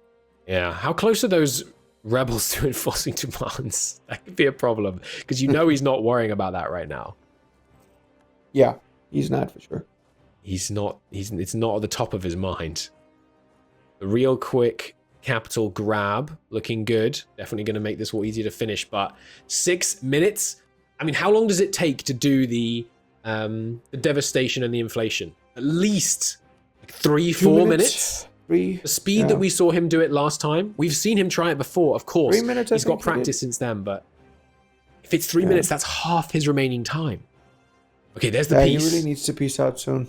Yeah. How close are those rebels to enforcing demands? That could be a problem because he's not worrying about that right now. Yeah, he's not for sure. It's not at the top of his mind. The real quick capital grab looking good. Definitely going to make this war easier to finish, but 6 minutes. I mean, how long does it take to do the devastation and the inflation? At least like 3-4 minutes. The speed that we saw him do it last time. We've seen him try it before, of course. 3 minutes. He's got practice since then, but if it's 3 minutes, that's half his remaining time. Okay, there's the peace. He really needs to peace out soon.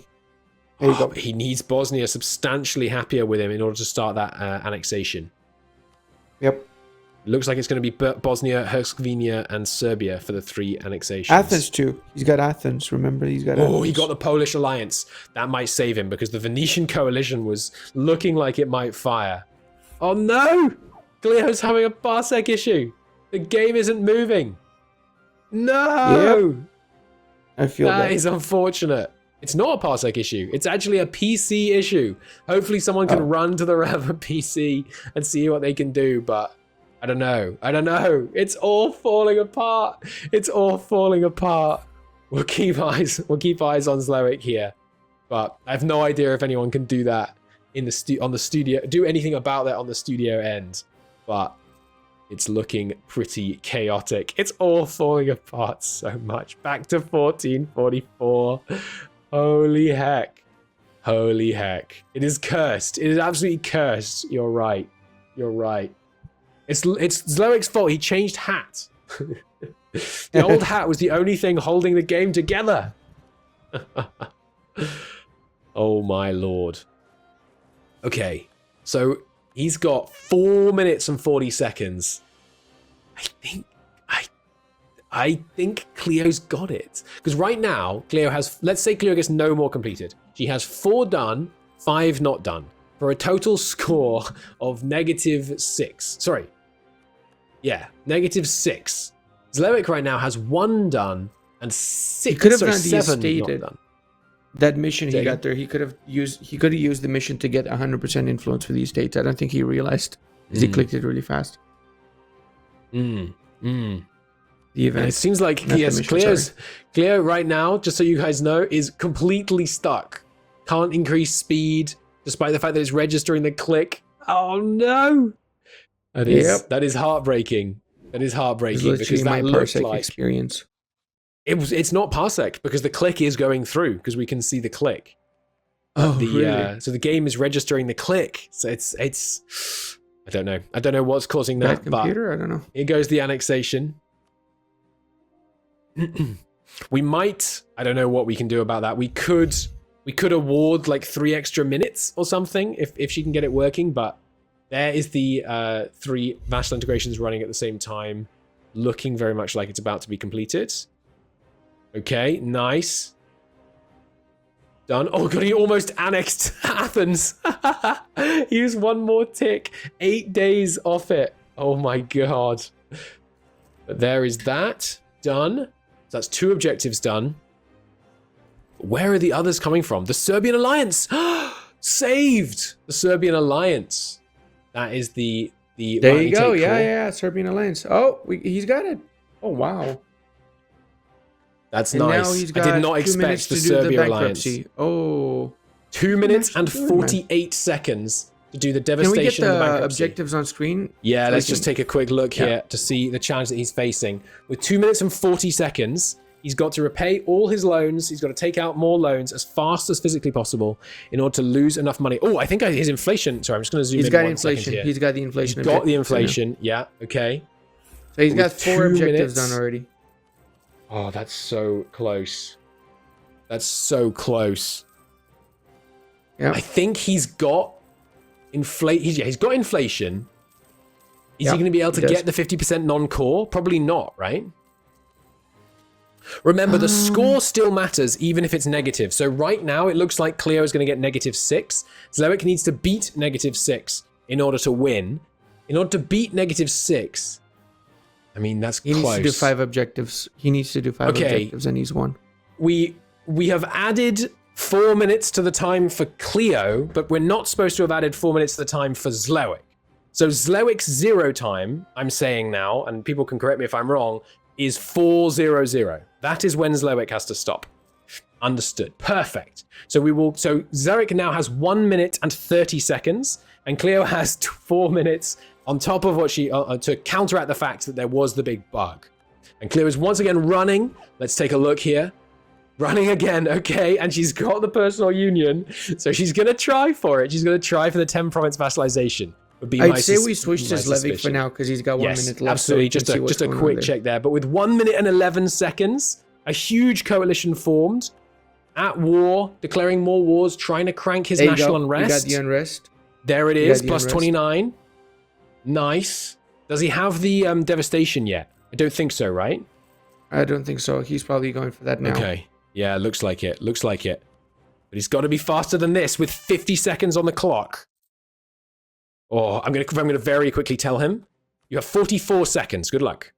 There you go. He needs Bosnia substantially happier with him in order to start that annexation. Yep. Looks like it's going to be Bosnia, Herzegovina, and Serbia for the 3 annexations. Athens too. He's got Athens. Remember, he's got Athens. Oh, he got the Polish alliance. That might save him because the Venetian coalition was looking like it might fire. Oh no! Clio's having a parsec issue. The game isn't moving. No! Yep. I feel that is unfortunate. It's not a parsec issue. It's actually a PC issue. Hopefully someone can run to the relevant PC and see what they can do, but I don't know. It's all falling apart. We'll keep eyes on Zlewikk here, but I have no idea if anyone can do that on the studio. Do anything about that on the studio end, but it's looking pretty chaotic. It's all falling apart so much. Back to 1444. Holy heck. It is cursed. It is absolutely cursed. You're right. It's Zlewick's fault. He changed hat. The old hat was the only thing holding the game together. Oh my lord. Okay, so he's got 4 minutes and 40 seconds. I think Clio's got it. Because right now, Clio has, let's say Clio gets no more completed. She has 4 done, 5 not done. For a total score of -6. Sorry. Yeah, -6. Zlewikk right now has 1 done and 7 not done. That mission he got there, he could have used the mission to get 100% influence for the estates. I don't think he realized because he clicked it really fast. The event. And it seems like Clio right now, just so you guys know, is completely stuck. Can't increase speed, despite the fact that it's registering the click. Oh no! That is heartbreaking. Because that looks like experience. It's not parsec because the click is going through because we can see the click. Really? So the game is registering the click. So it's I don't know what's causing that. Computer? I don't know. Here goes the annexation. We might, I don't know what we can do about that. We could award like 3 extra minutes or something if she can get it working, but there is the 3 vassal integrations running at the same time, looking very much like it's about to be completed. Okay, nice. Done. Oh god, he almost annexed Athens. He was 1 more tick. 8 days off it. Oh my god. But there is that. Done. So that's 2 objectives done. Where are the others coming from? The Serbian alliance. Saved. The Serbian alliance. That is the there you go. Yeah. Serbian alliance. Oh, he's got it. Oh wow. That's nice. Now he's got I did not expect the Serbian alliance. Oh. 2 minutes and 48 seconds to do the devastation Can we of the get the bankruptcy. objectives on screen? Yeah, let's just take a quick look here to see the challenge that he's facing. With 2 minutes and 40 seconds, he's got to repay all his loans. He's got to take out more loans as fast as physically possible in order to lose enough money. Oh, I think his inflation. Sorry, I'm just going to zoom in. He's got 1 inflation. second here. He's got the inflation. He's got the inflation. Yeah, okay. So he's got 4 objectives done already. Oh, that's so close. That's so close. Yeah. I think he's got he's got inflation. Is he going to be able to get the 50% non-core? Probably not, right? Remember, the score still matters even if it's negative. So right now, it looks like Clio is going to get -6. Zlewikk needs to beat -6 in order to win. In order to beat -6, I mean, that's close. He needs to do 5 objectives. He needs to do 5 objectives, and he's won. We have added 4 minutes to the time for Clio, but we're not supposed to have added 4 minutes to the time for Zlewikk. So Zlewick's 0 time, I'm saying now, and people can correct me if I'm wrong, is 4:00. That is when Zlewikk has to stop. Understood. Perfect. So Zlewikk now has 1 minute and 30 seconds, and Clio has 4 minutes on top of what she to counteract the fact that there was the big bug. And Clio is once again running. Let's take a look here. Running again, okay, and she's got the personal union, so she's gonna try for it. She's gonna try for the 10 province vassalization. I'd say we switched to Zlewikk for now because he's got 1 minute left. Absolutely, So just a quick check there. But with 1 minute and 11 seconds, a huge coalition formed at war, declaring more wars, trying to crank his national unrest. You got the unrest. There it is, plus 29. Nice. Does he have the devastation yet? I don't think so, right? I don't think so. He's probably going for that now. Okay. Yeah, looks like it. Looks like it. But he's got to be faster than this with 50 seconds on the clock. Oh, I'm gonna very quickly tell him. You have 44 seconds. Good luck.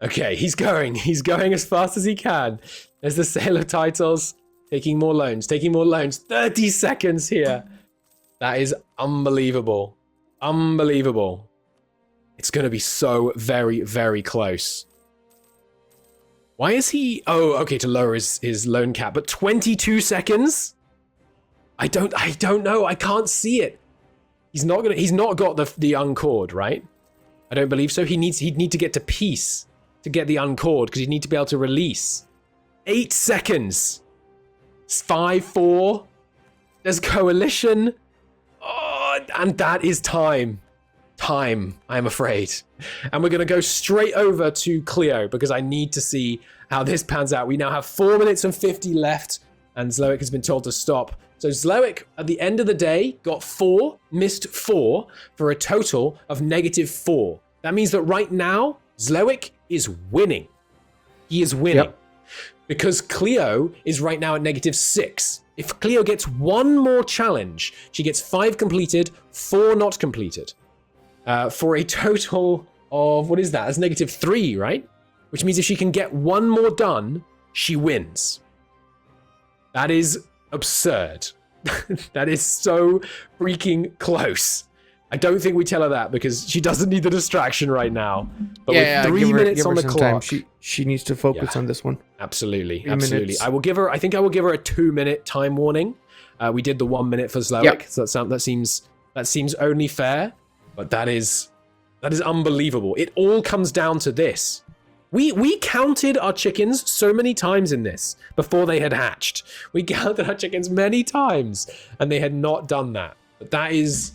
Okay, he's going. He's going as fast as he can. There's the sale of titles. Taking more loans. 30 seconds here. That is unbelievable. Unbelievable. It's going to be so very, very close. Why is he... Oh, okay, to lower his loan cap. But 22 seconds? I don't know. I can't see it. He's not got the uncored, right? I don't believe so. He'd need to get to peace to get the uncored because he'd need to be able to release. 8 seconds. 5, 4. There's coalition. Oh, and that is time. Time, I'm afraid. And we're going to go straight over to Clio because I need to see how this pans out. We now have 4 minutes and 50 left, and Zlewikk has been told to stop. So Zlewikk, at the end of the day, got 4, missed 4, for a total of -4. That means that right now, Zlewikk is winning. He is winning. Yep. Because Clio is right now at -6. If Clio gets one more challenge, she gets 5 completed, 4 not completed. For a total of, what is that? That's -3, right? Which means if she can get one more done, she wins. That is absurd. That is so freaking close. I don't think we tell her that because she doesn't need the distraction right now. But with 3 minutes on the clock, she needs to focus on this one. Absolutely, 3 absolutely. minutes. I think I will give her a 2-minute time warning. We did the 1 minute for Zlewikk, so that seems only fair. But that is unbelievable. It all comes down to this. We counted our chickens so many times in this before they had hatched. We counted our chickens many times and they had not done that. But that is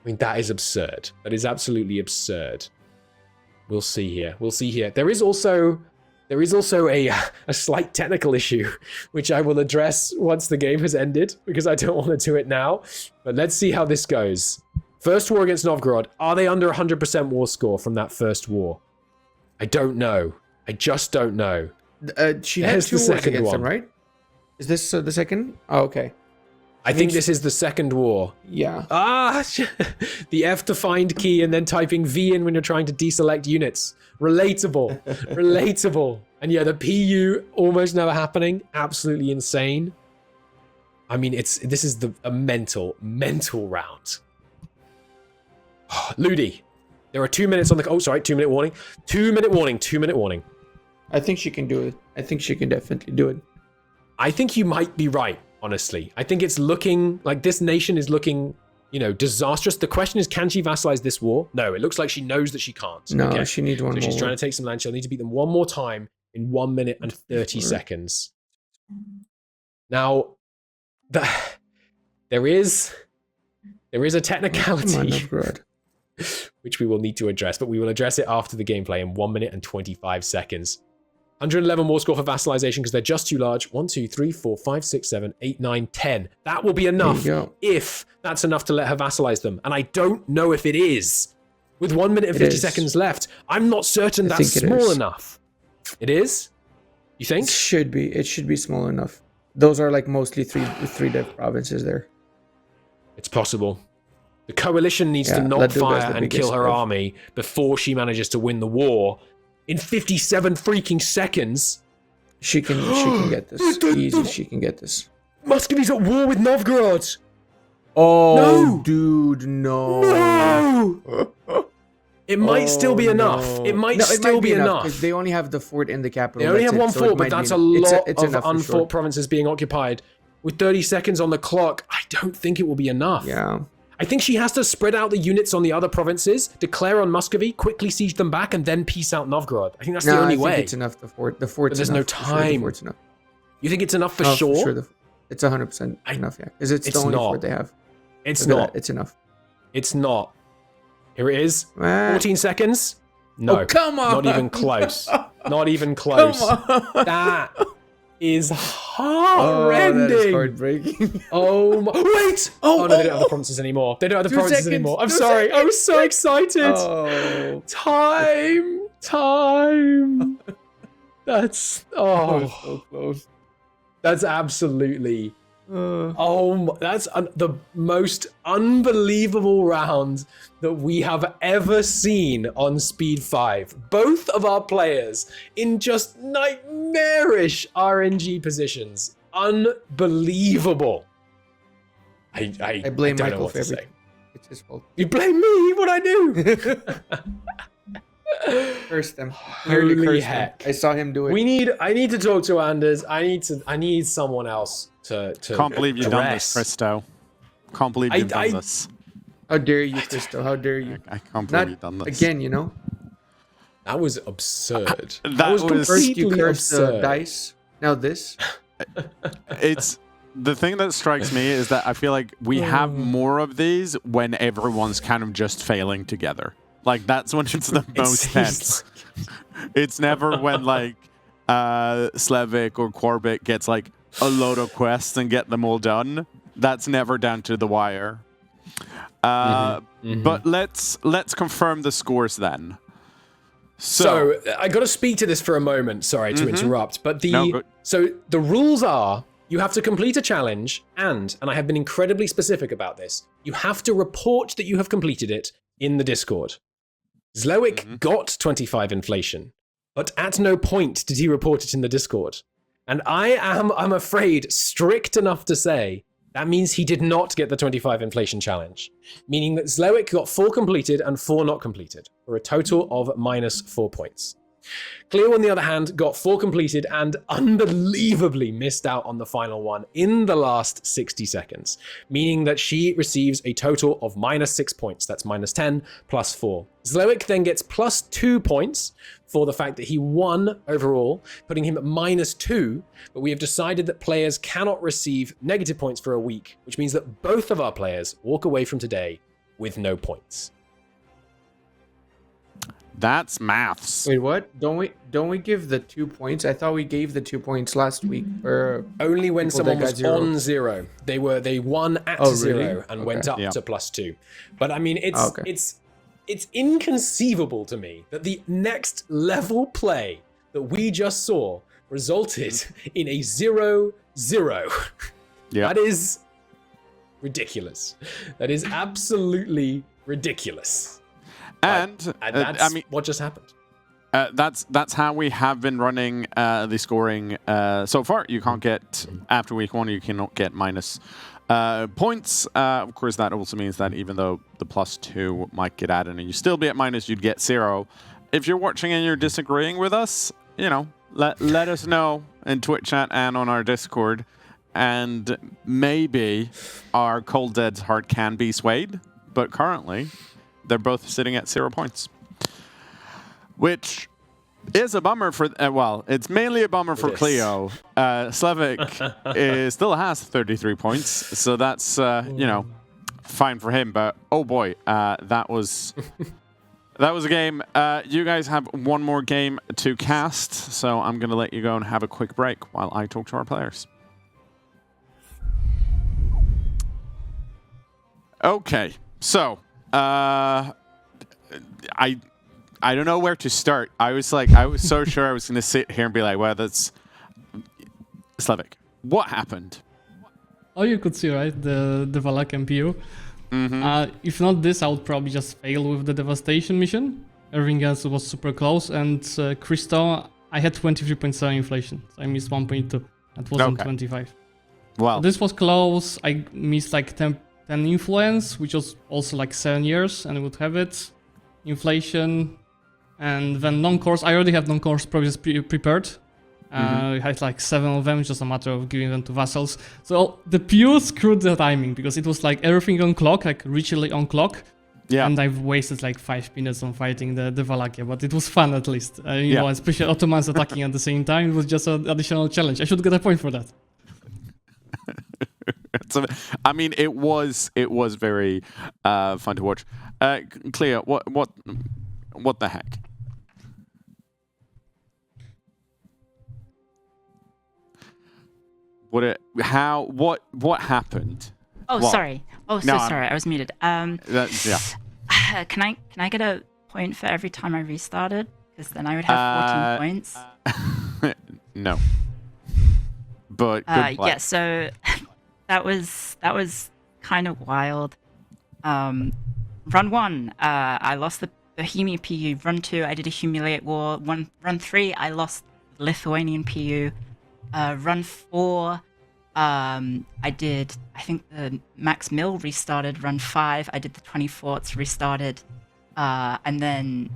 absurd. That is absolutely absurd. We'll see here. There is also a slight technical issue, which I will address once the game has ended because I don't want to do it now. But let's see how this goes. First war against Novgorod. Are they under 100% war score from that first war? I don't know. I just don't know. She had 2 wars against them, right? Is this the second? Oh, okay. I think this is the second war. Yeah. The F to find key and then typing V in when you're trying to deselect units. Relatable. Relatable. And yeah, the PU almost never happening. Absolutely insane. I mean, this is a mental round. Ludi, there are 2 minutes on the... Oh, sorry, 2-minute warning. 2-minute warning, 2-minute warning. I think she can do it. I think she can definitely do it. I think you might be right, honestly. I think it's looking like this nation is looking, disastrous. The question is, can she vassalize this war? No, it looks like she knows that she can't. No, okay? She needs one more. So she's trying to take some land. She'll need to beat them one more time in 1 minute and 30 seconds. Now, there is a technicality which we will need to address, but we will address it after the gameplay in 1 minute and 25 seconds. 111 war score for vassalization because they're just too large. 1, 2, 3, 4, 5, 6, 7, 8, 9, 10. That will be enough if that's enough to let her vassalize them. And I don't know if it is. With 1 minute and 50 seconds left, I'm not certain that's small enough. It is? You think? It should be small enough. Those are like mostly three dev provinces there. It's possible. The coalition needs to not fire and kill her army before she manages to win the war. In 57 freaking seconds. She can get this. Easy, she can get this. Muscovy's at war with Novgorod. Oh, no! Dude, no. No! It might still be enough. No. It might still be enough. Because they only have the fort in the capital. They only have one fort, but that's a lot of unfought sure. provinces being occupied. With 30 seconds on the clock, I don't think it will be enough. Yeah. I think she has to spread out the units on the other provinces, declare on Muscovy, quickly siege them back, and then peace out Novgorod. I think that's the only way. I think it's enough. The fort's but there's enough. no time. Sure, the fort's enough. You think it's enough for sure? For sure it's 100% enough, yeah. Because it's the only fort they have. It's not. It's enough. It's not. Here it is. 14 seconds. No. Oh, come on. Not even close. Not even close. That is heart-rending. Oh, that is heartbreaking. Oh my... Wait! Oh, no, they don't have the provinces anymore. They don't have the provinces anymore. I'm sorry. I was so excited. Oh. Time. That's... Oh. So close. That's absolutely... that's the most unbelievable round that we have ever seen on Speed 5. Both of our players in just nightmarish RNG positions. Unbelievable. I blame don't Michael know what for to say. everything. It's his fault. You blame me? What I do? Cursed them. Holy heck! I saw him do it. I need to talk to Anders. I need someone else to Can't believe you've done this, Christo. Can't believe you've done this. How dare you, Christo? How dare you? I can't believe you've done this. Again, you know? That was absurd. That was first you cursed the absurd. dice. Now this. It's the thing that strikes me is that I feel like we have more of these when everyone's kind of just failing together. Like that's when it's the most tense. It's never when like Zlewikk or Corbett gets like a load of quests and get them all done. That's never down to the wire. But let's confirm the scores then. So I got to speak to this for a moment. Sorry to interrupt, but the rules are you have to complete a challenge, and I have been incredibly specific about this. You have to report that you have completed it in the Discord. Zlewikk got 25 inflation, but at no point did he report it in the Discord. And I'm afraid, strict enough to say that means he did not get the 25 inflation challenge, meaning that Zlewikk got 4 completed and 4 not completed, for a total of -4 points. Clio, on the other hand, got 4 completed and unbelievably missed out on the final one in the last 60 seconds, meaning that she receives a total of -6 points. That's -10 plus 4. Zlewikk then gets +2 points for the fact that he won overall, putting him at -2, but we have decided that players cannot receive negative points for a week, which means that both of our players walk away from today with no points. That's maths. Wait, what? Don't we give the 2 points? I thought we gave the 2 points last week. For only when someone was on 0. They won at 0 really? and went up to +2. But I mean, it's inconceivable to me that the next level play that we just saw resulted in a 0-0. Yeah. That is ridiculous. That is absolutely ridiculous. And that's I mean, what just happened. That's how we have been running the scoring so far. You can't get after week 1. You cannot get minus points. Of course, that also means that even though the +2 might get added and you still be at minus, you'd get 0. If you're watching and you're disagreeing with us, you know, let us know in Twitch chat and on our Discord, and maybe our cold dead's heart can be swayed. But currently, they're both sitting at 0 points, which is a bummer for, well, it's mainly a bummer for Clio. Zlewikk still has 33 points, so that's, you know, fine for him. But, oh boy, that was a game. You guys have one more game to cast, so I'm going to let you go and have a quick break while I talk to our players. Okay, so... I don't know where to start. I was so sure I was going to sit here and be like, well, that's Zlewikk, what happened? Oh, you could see, right? The Valak MPU. If not this, I would probably just fail with the Devastation mission. Everything else was super close. And Crystal, I had 23.7 inflation. So I missed 1.2. That wasn't 25. Well, so this was close. I missed like 10 influence, which was also like 7 years, and I would have it. Inflation. And then non-course. I already have non-course projects prepared. I had like 7 of them, just a matter of giving them to vassals. So the PU screwed the timing because it was like everything on clock, like richly on clock. Yeah. And I've wasted like 5 minutes on fighting the Valakia, but it was fun at least. You know, especially Ottomans attacking at the same time. It was just an additional challenge. I should get a point for that. So, I mean, it was very fun to watch. Clio, what the heck? What happened? Oh, sorry. Oh, so sorry. I was muted. Yeah. Can I get a point for every time I restarted? Because then I would have 14 points. No. But good play. Yeah. So that was kind of wild. Run 1, I lost the Bohemian PU. Run 2, I did a Humiliate War. Run 3, I lost Lithuanian PU. Run 4, I did, I think the Max Mill restarted. Run 5, I did the 24th restarted. And then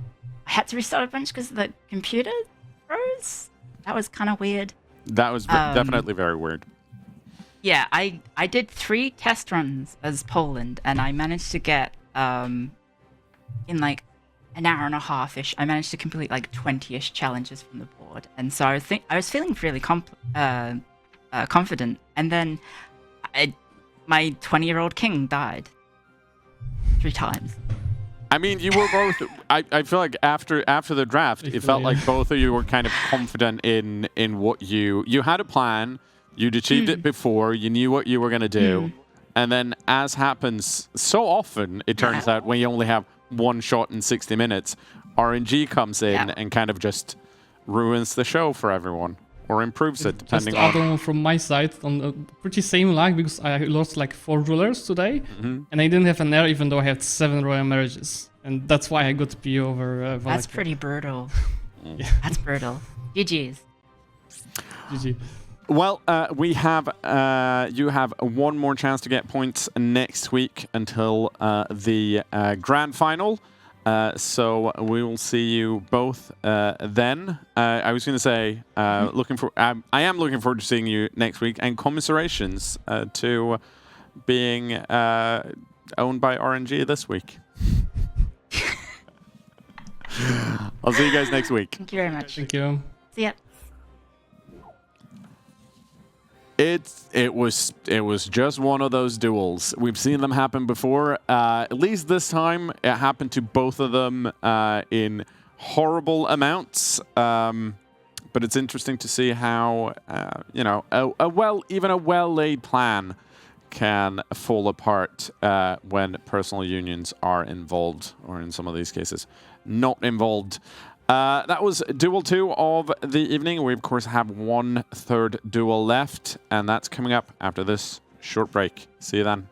I had to restart a bunch because the computer froze. That was kind of weird. That was definitely very weird. Yeah, I did 3 test runs as Poland, and I managed to get, in like an hour and a half-ish, I managed to complete like 20-ish challenges from the board. And so I was feeling really confident. And then my 20-year-old king died 3 times. I mean, you were both. I feel like after the draft, it felt like both of you were kind of confident in what you had a plan. You'd achieved it before. You knew what you were going to do. And then, as happens so often, it turns out when you only have one shot in 60 minutes, RNG comes in and kind of just ruins the show for everyone. Or improves it, depending just on... from my side, on a pretty same lag, because I lost like 4 rulers today, and I didn't have an error even though I had 7 royal marriages. And that's why I got PU over Valakia. That's pretty brutal. That's brutal. GG's. GG. Well, we have you have one more chance to get points next week until the grand final. So we will see you both then. I was going to say, I am looking forward to seeing you next week, and commiserations to being owned by RNG this week. I'll see you guys next week. Thank you very much. Thank you. See ya. It was just one of those duels. We've seen them happen before. At least this time, it happened to both of them in horrible amounts. But it's interesting to see how even a well-laid plan can fall apart when personal unions are involved, or in some of these cases, not involved. That was Duel 2 of the evening. We, of course, have 1/3 duel left, and that's coming up after this short break. See you then.